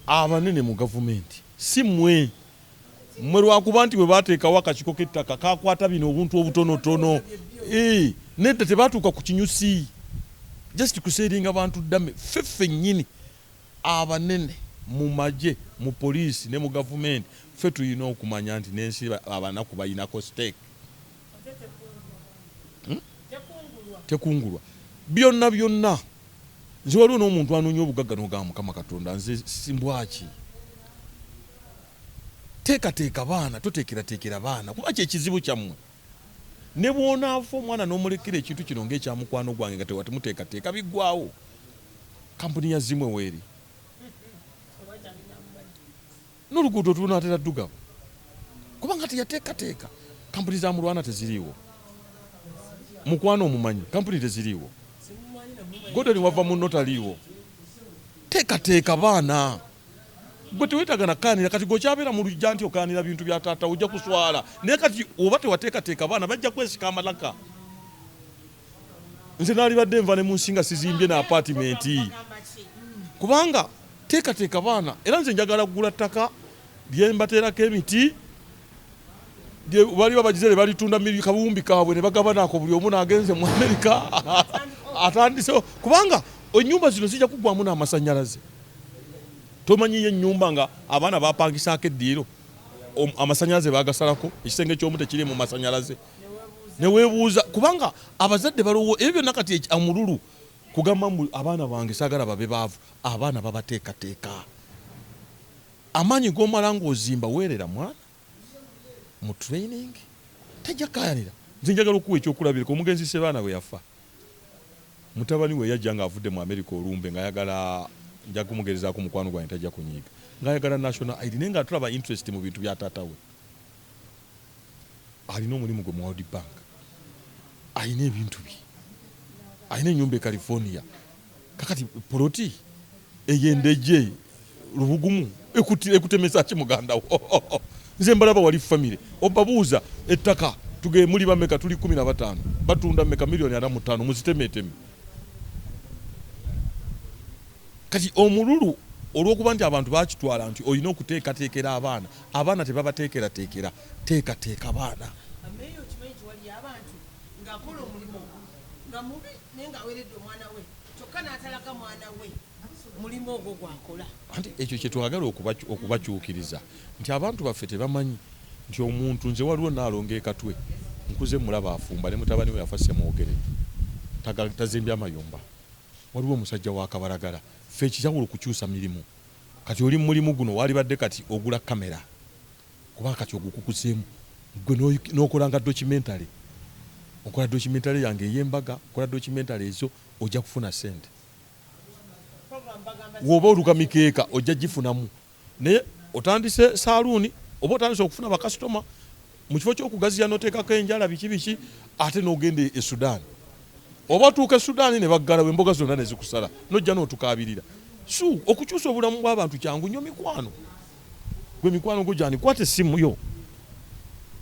abanene mu gavumenti si mmwe lwakuba nti bwe bateekawo akakiko k'ettaka kakwata bino obuntu obutonotono nedda tebatuuka ku kinyusi just kuseringa bantu ddame ffe nnyini abanene mu magye mu poliisi ne mu gavumenti ffe tulina okumanya nti n'ensi abanaku bayinako stake tekungulwa byonna nze waliwo n'omuntu anoonya obugagga n'ogamba Mukama Katonda nze simbwaki teekateeka baana toteekerateekera baana kuba kyekizibu kyammwe ne bw'onaafa omwana n'omulekera ekintu kino ng'ekyamukwano gwange nga temuteekateeka biggwawo kampuni ya zimwe weeri n'oluguudo tunaatera ddugabo kubanga teyateekateeka kampuni za mulwana teziriiwo mukwano omumanyi kampuni teziriiwo godoni wava mu notaliiwo teekateeka baana gwe teweetaga nakaanira kati gokyabeera mu lujja nti okaanira bintu bya taata ojja kuswala naye kati oba tewateekateeka baana bajja kwesika amalaka nze naalibadde nva ne mu nsi nga sizimbye na apatimenti kubanga teekateeka baana era nze njagala kugula ttaka lyembateerako emiti bali babagizere balitunda kabuwumbi kaabwe ne bagabanako buli omu n'agenze mu Amerika atandise kubanga ennyumba zino zijja kuggwamu n'amasannyalaze tomanyiyo ennyumba nga abaana bapangisaako eddiiro amasannyalaze bagasalako ekisenge ky'omu tekiri mu masannyalaze ne weebuuza kubanga abazadde balowo ebyo byonna kati amululu kugamba abaana bange saagala babe baavu, abaana babateekateeka. Amaanyi g'omala ng'ozimba weerera mwana mu training tajja kayanira. Nze njagala okuwa ekyokulabirako omugenzi Sebaana bwe yafa. Mutabani we yajja ng'avudde mu America olumbe ng'ayagala nja kumugerezaako mukwano gwange tajja kunyiiga. Ng'ayagala national ID naye nga tulaba interest mu bintu bya taata we. Alina omulimu gwe mu World Bank. Alina ebintu bye. Alina ennyumba e California. Kakati poloti ey'endejje Lubugumu ekutemesa ki muganda wo. Nze mbalaba wali family. Obabuuza ettaka tuge muli bameka tuli 15 batunda meka milioni 45 muzitemeteme. Kati omululu olw'okuba nti abantu bakitwala nti olina okuteekateekera abaana tebabateekerateekera teekateeka baana. Ameyo kimanyi kiwali abantu ng'akola omulimu nga mubi naye ng'aweeredde omwana we kyokka n'atalaga mwana we mulimu ogwo gwakola. Anti ekyo kye twagala okubakyukiriza nti abantu baffe tebamanyi nti omuntu nze waliwo naalonga ekatwe nkuze mulaba afumba ne mutabani we yafa Ssemwogere tazimbye amayumba. Waliwo omusajja wa Kabalagala ffe ekijawulo kukyusa mirimu. Kati oli mulimu guno walibadde kati ogula kamera kuba kati ogukukuseemu gwe n'okolanga documentary. Okola documentary yange ey'embaga, okola documentary ezo ojja kufuna sente. Woba oluka mikeeka ojja gifunamu. Naye otandise saluuni oba otandise okufuna bakasitoma mu kifo ky'okugaziya n'oteekako enjala biki ate n'ogenda e Sudan. Oba tuuka e Sudan ne baggalawo emboga zonna ne zikusala n'ojja n'otukaabirira. Okukyusa obulamu bw'abantu kyangu nnyo mikwano. Gwe mikwano gwo gyani kwate essimu yo.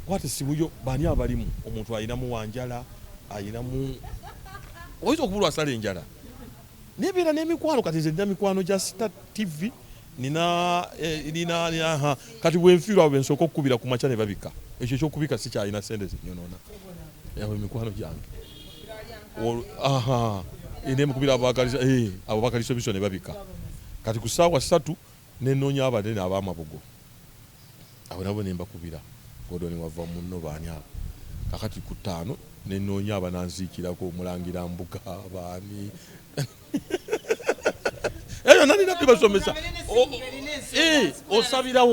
Kwate essimu yo bani abalimu omuntu ayinamu wanjala ayinamu oyinza okubulwa asala enjala. Nebeera n'emikwano kati nze nina mikwano gya Star TV nina kati bwenfiirwa bwe nsooka okukubira ku makya ne babika. Ekyo ekyokubika sikyalina sente zinyonoona. Yawe mikwano gyange. Ine mukubira abo bakaliso biso ne babika. Kati ku ssaawa 3 nenoonya abanene ab'amabugo. Abo nabo ne mbakubira. Godoni wava munno baani abo. Kakati ku 5 nenoonya abananziikirako omulangira mbuga baani. Eyo nani nabbi basomesa. Osabira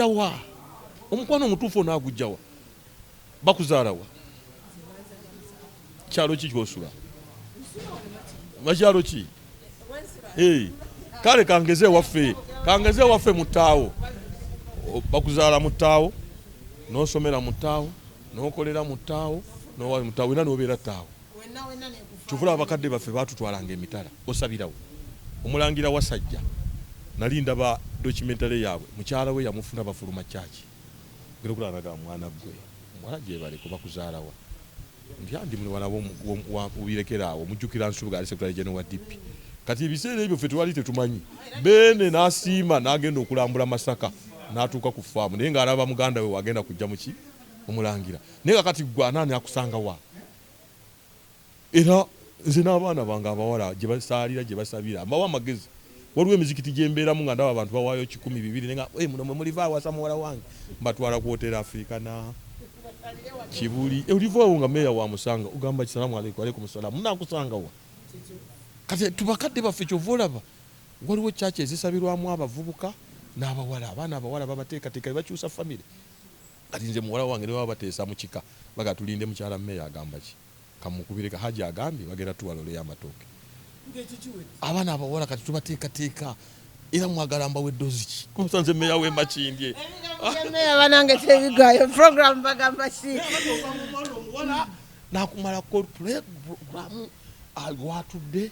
wa. Omukwano omutuufu onaagujja wa. Bakuzaala wa. Kyalo ki kyosula? Makyalo ki? Kale kangeze waffe mu ttaawo. Bakuzaala mu ttaawo, n'osomera mu ttaawo, n'okolera mu ttaawo, n'owali mu ttaawo, n'obeera ttaawo. Kyovula abakadde baffe baatutwalanga emitala. Osabirawo. Omulangira Wasajja nali ndaba documentary yaabwe. Mukyala we yamufuna bafuluma kyaki. Ngero kulanaga mwana gwe. Mwana gye bali kuba kuzaala wa. Ndi muwana ubirekeraawo mujjukira Nsubuga ali Secretary General wa DP. Kati ebiseera ebyo ffe twali tetumanyi. Beene n'asiima n'agenda okulambula Masaka n'atuuka ku faamu naye ng'alaba muganda we wagenda kujja muki omulangira. Naye kati gwe anaani akusanga wa. Era nze n'abaana bange abawala gye basaalira gye basabira mbawa amagezi. Waliwo emizikiti gye mbeeramu nga ndaba abantu bawaayo 1,200 naye nga muno mwe muliva awasa muwala wange mbatwala ku Hotel Africana Kibuli. Olivaawo nga meeya wa Musanga ugamba salaamu alaykum salaam munaakusanga wa. Kati tubakadde baffe kyova olaba waliwo kyaki ezisabirwamu abavubuka n'abawala. Abaana abawala babateekateeka bakyusa famire. Kati nze muwala wange ne baba bateesa mu kika baga tulinde mukyala meeya agamba ki kamukubire ka Haji agambye bagenda tuwalole y'amatooke. Abaana abawala kati tubateekateeka era mwagala mbawe eddozi ki kumusanze meeya w'e Makindye. Meeya banange tebigayo program bagamba ki n'akumala program agwatudde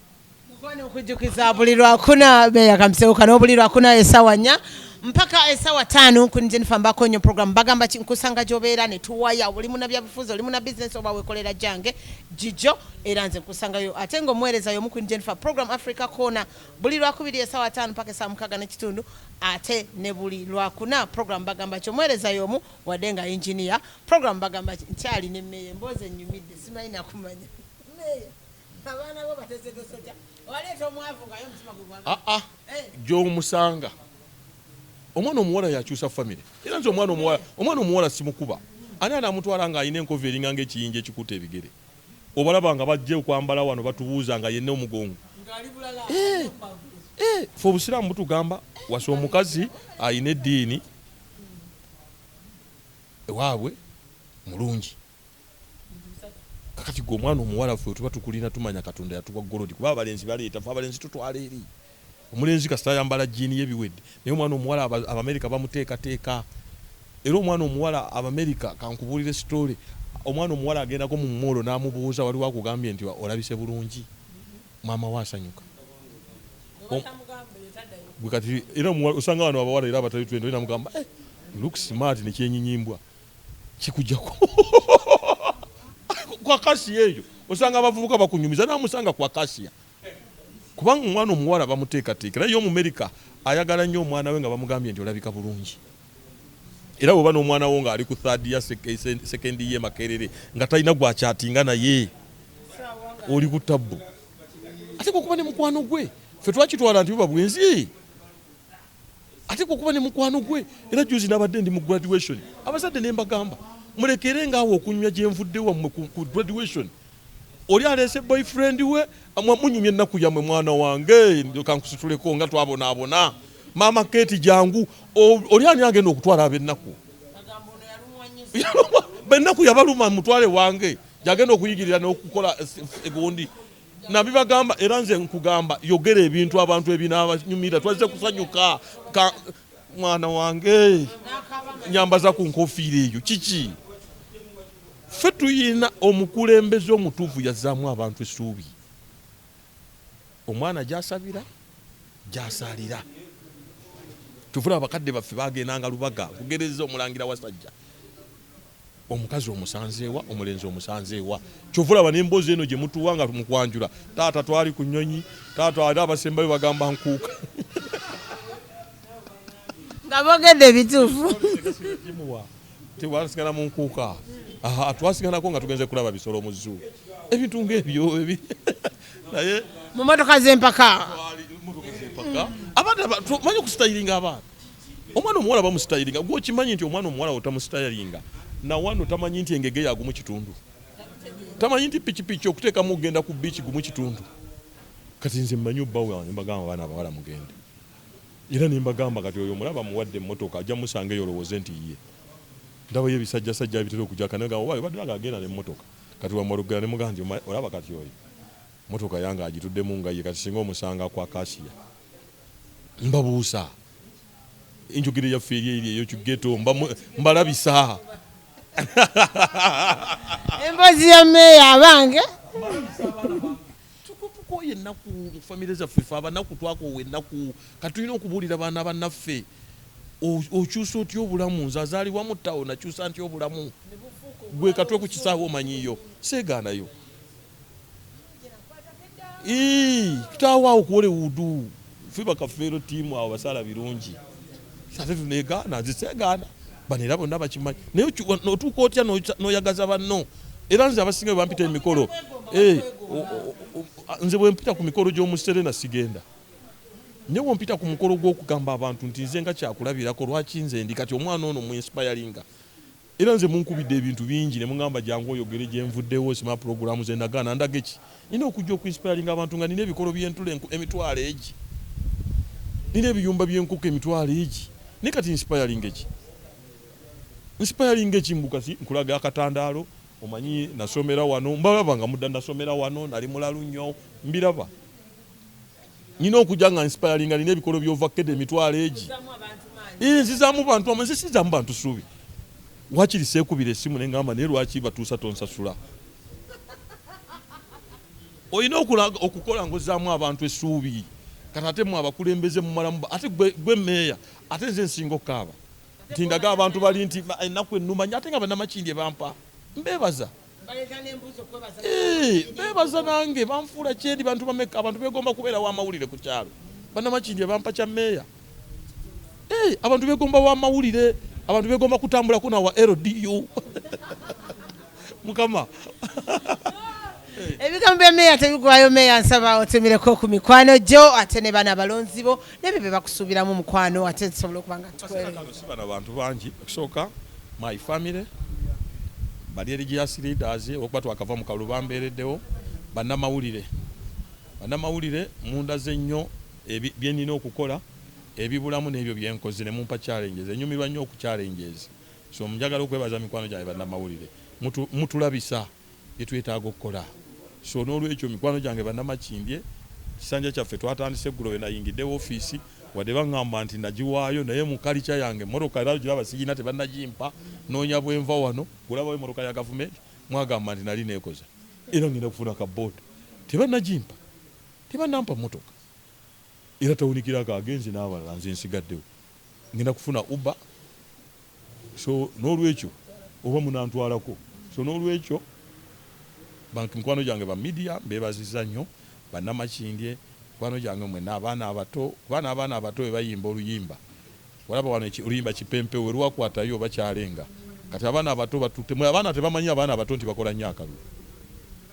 okujjukiza buli lwakuna Meeya Kamuseuka n'obuli lwakuna essaawa 4 mpaka essaawa 5 ku Jennifer Mbakonyo program bagamba kinkusanga gy'obeera ne tuwaya oli muna byabufuzi oli muna business oba wekolera jange jijo era nze nkusangayo ate ng'omuweereza y'omu ku Jennifer program Africa Corner buli lwakubiri essaawa 5 mpaka essaawa 6 n'ekitundu ate ne buli lwakuna program bagamba ky'omuweereza y'omu wadde nga engineer program bagamba nkyali ne Meeya emboozi ennyumidde simanyi nakumanya Meeya abaana bo batezedde sojja waleeta omwavu ngayo omutima gwe gwagala gy'omusanga omwana omuwala yakyusa famire era nze omwana omuwala simukuba ani anamutwala nga alina enkovu eringa ng'ekiyinja ekikuta ebigere obalaba nga bajje okwambala wano batubuuza nga yenna omugongo fe obusiraamu butugamba wasa omukazi ayina eddiini ewaabwe mulungi kakati gwe omwana omuwala ffe tuba tukulina tumanya Katonda yatuwa golodi kuba abalenzi baleeta fe abalenzi tutwala eri omulenzi kasita ayambala jiini y'ebiwedde naye omwana omuwala Abamerika bamuteekateeka era omwana omuwala Abamerika kankubuulire sitole omwana omuwala agendako mu mmolo n'amubuuza waliwo akugambye nti olabise bulungi maama we asanyuka bwe kati era osanga wano abawala era abatali twendo namugamba look smart nekyennyinyimbwa kikujjako kwa kasiya eyo osanga abavubuka bakunyumiza namusanga kwa kasiya kubanga omwana omuwala bamuteekateeka naye Omumerika ayagala nnyo omwana we nga bamugambye nti olabika bulungi era bw'oba n'omwana wo ng'ali ku third year second year Makerere nga talina gwakyatinga naye oli ku tabbu ate kukuba ne mukwano gwe ffe twakitwala nti buba bwenzi ate kukuba ne mukwano gwe era juzi nabadde ndi mu graduation abazadde ne mbagamba mulekere ngaawo okunyumya gye nvudde wammwe ku graduation oli aleese boyfriend we munyumya ennaku yammwe mwana wange kankusituleko nga twabonaabona maama Keti jangu oli ani agenda okutwala ab'ennaku bennaku yabaluma mutwale wange jagenda okuyigirira n'okukola egondi nabibagamba era nze nkugamba yogera ebintu abantu ebinaabanyumira twazze kusanyuka mwana wange nyambaza ku nkofiira eyo kiki ffe tuyina omukulembeze omutuufu yazzaamu abantu essuubi omwana gyasabira gyasaalira tuvula abakadde baffe bagendanga Lubaga kugereza omulangira wasajja omukazi omusanzeewa omulenzi omusanzeewa kyovulaba n'emboozi eno gye mutuwanga mukwanjula taata twali ku nnyonyi taata ali abasembayo bagamba nkuuka nga boogedde ebituufu tewasigala mu nkuuka twasiganako nga tugenze kulaba bisolo mu zoo ebintu ng'ebyo naye mu motoka z'empaka manyi okusitayiringa abaana omwana omuwala bamusitayiringa gwe okimanyi nti omwana omuwala otamusitayiringa nawano tamanyi nti engege yagumu kitundu tamanyi nti pikipiki okuteekamu okugenda ku biiki gumu kitundu kati nze mmanyi obba wange mbagamba abaana abawala mugende era nembagamba kati oyo mulaba muwadde emmotoka ajja musanga eyo olowooze nti ye ndabayo ebisajjasajja bitera okujja kanegamba badde agenda n'emmotoka kati wamwalugala ne mugamba nti olaba kati oyo motoka yange agituddemu nga ye kati singa omusanga kwa Kasiya mbabuusa enjogere yaffe eri eyo kigeto mbalabisa emboozi ya meeya abange tukoye ennaku mu famire zaffe fe abanaku twakoowa ennaku kati tulina okubuulira baana bannaffe okyusa otya obulamu nze azaalibwa mu ttawo nakyusa ntya obulamu gwe katwe ku kisaawe omanyiyo seegaanayo tutaawo okuwola ewudu ffe bakafeero ttiimu abo basala birungi ate tuneegaana nziseegaana bano era bonna bakimanyi naye otuuka otya n'oyagaza banno era nze abasinga bwe bampita emikolo nze bwe mpita ku mikolo gy'omu Serena sigenda naye bw'ompita ku mukolo gw'okugamba abantu nti nze nga kyakulabirako lwaki nze ndi kati omwana ono muinspiringa era nze munkubidde ebintu bingi ne mugamba jangu oyogere gye nvuddewo sima puroguramu ze ndagaana ndaga eki nina okujja okuinspiringa abantu nga nina ebikolo by'entula emitwalo egi nina ebiyumba by'enkoko emitwalo egi naye kati inspiringa eki mbukasi nkulaga akatandaalo omanyi nasomera wano mbalaba nga mudda nasomera wano nali mulalu nnyo mbiraba nina okujja nga inspiringa nina ebikolo by'ovakkedde emitwalo egi nzizaamu bantu amanzi sizaamu bantu suubi wakiri seekubira essimu ne ngamba naye lwaki batuusa tonsasula olina okukola ng'ozzaamu abantu essuubi kati ate mu abakulembeze mumalamu ate gwe meeya ate nze nsinga okukaaba nti ndaga abantu bali nti ennaku ennuma ate nga bannamakindi bampa mbeebaza beebaza nange banfuula kyendi bantu bameka abantu begomba kubeera w'amawulire ku kyalo bannamakindi bampa kya meeya abantu begomba w'amawulire abantu begomba kutambulako nawa LDU mukama ebigambo bya meeya tebigwayo meeya nsaba otemereko ku mikwano gyo ate ne bana abalonzi bo nebyo bye bakusuubiramu mukwano ate tusobola okuba nga bana bantu bangi okusooka my family bali religious leaders okuba twakava mu kaluba mbeereddewo bannamawulire munda zennyo byenina okukola ebibulamu n'ebyo byenkoze ne mumpa challenges enyumirwa nnyo oku challenges so njagala okwebaza mikwano gyange bannamawulire mutulabisa byetwetaaga okukola so n'olwekyo mikwano gyange bannamakindye kisanja kyaffe twatandise eggulo we nayingiddewo ofiisi wadde baŋŋamba nti nagiwaayo naye mu kalica yange emmotoka era giraba sigina tebannagimpa noonya bwenva wano gulabawo emmotoka ya gavumenti mwagamba nti nali neekoza era ngenda kufuna kabooda tebannagimpa tebannampa mmotoka era tawunikirako agenzi n'abalala nze nsigaddewo ngenda kufuna uba so n'olwekyo oba munantwalako so n'olwekyo mikwano gyange ba media mbebaziza nnyo bannamakindye mikwano gyange mwenna abaana abato we bayimba oluyimba walaba wano oluyimba kipempe we lwakwatayo bakyalenga kati abaana abato batutte abaana tebamanyi abaana abato nti bakola nnyo akalulu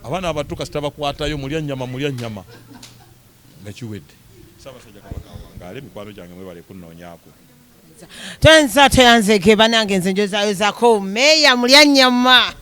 abaana abato kasita bakwatayo mulya nnyama ngakiwedde Ssaabasajja Kabaka wangaale mikwano gyange mwebale kunnoonyaako Tenza teyanzeke banange nze njozayo zako meya mulyanyama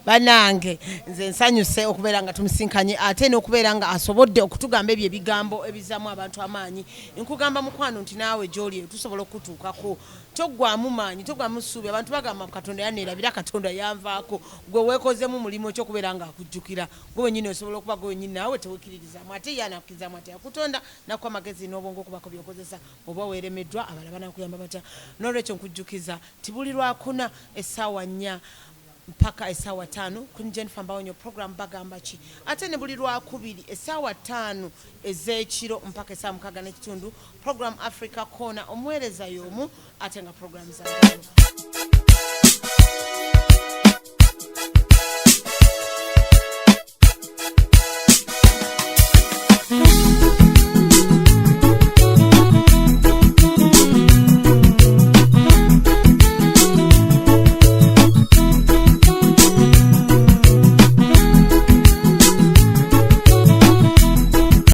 banange nze nsanyuse okubeera nga tumusinkanye ate n'okubeera nga asobodde okutugamba ebyo ebigambo ebizamu abantu amaanyi nkugamba mukwano nti naawe gy'oli tusobola okutuukako toggwamu maanyi toggwamu ssuubi abantu bagamba Katonda yaneerabira Katonda yanvaako gwe weekozemu mulimu ky'okubeera nga akujjukira gwe wennyini osobola okuba gwe wennyini naawe tewekkiririzaamu ate ye anakkiririzaamu ate yakutonda nakuwa amagezi n'obwongo okubako byokozesa oba weeremeddwa abalala banakuyamba batya n'olwekyo nkujjukiza tibuli lwakuna essaawa 4 mpaka essaawa 5 kuni Jennifer Mbawonyo program bagamba ki ate ne buli lwakubiri essaawa 5 ez'ekiro mpaka essaawa 6 n'ekitundu program Africa Corner omuweereza y'omu ate nga program zange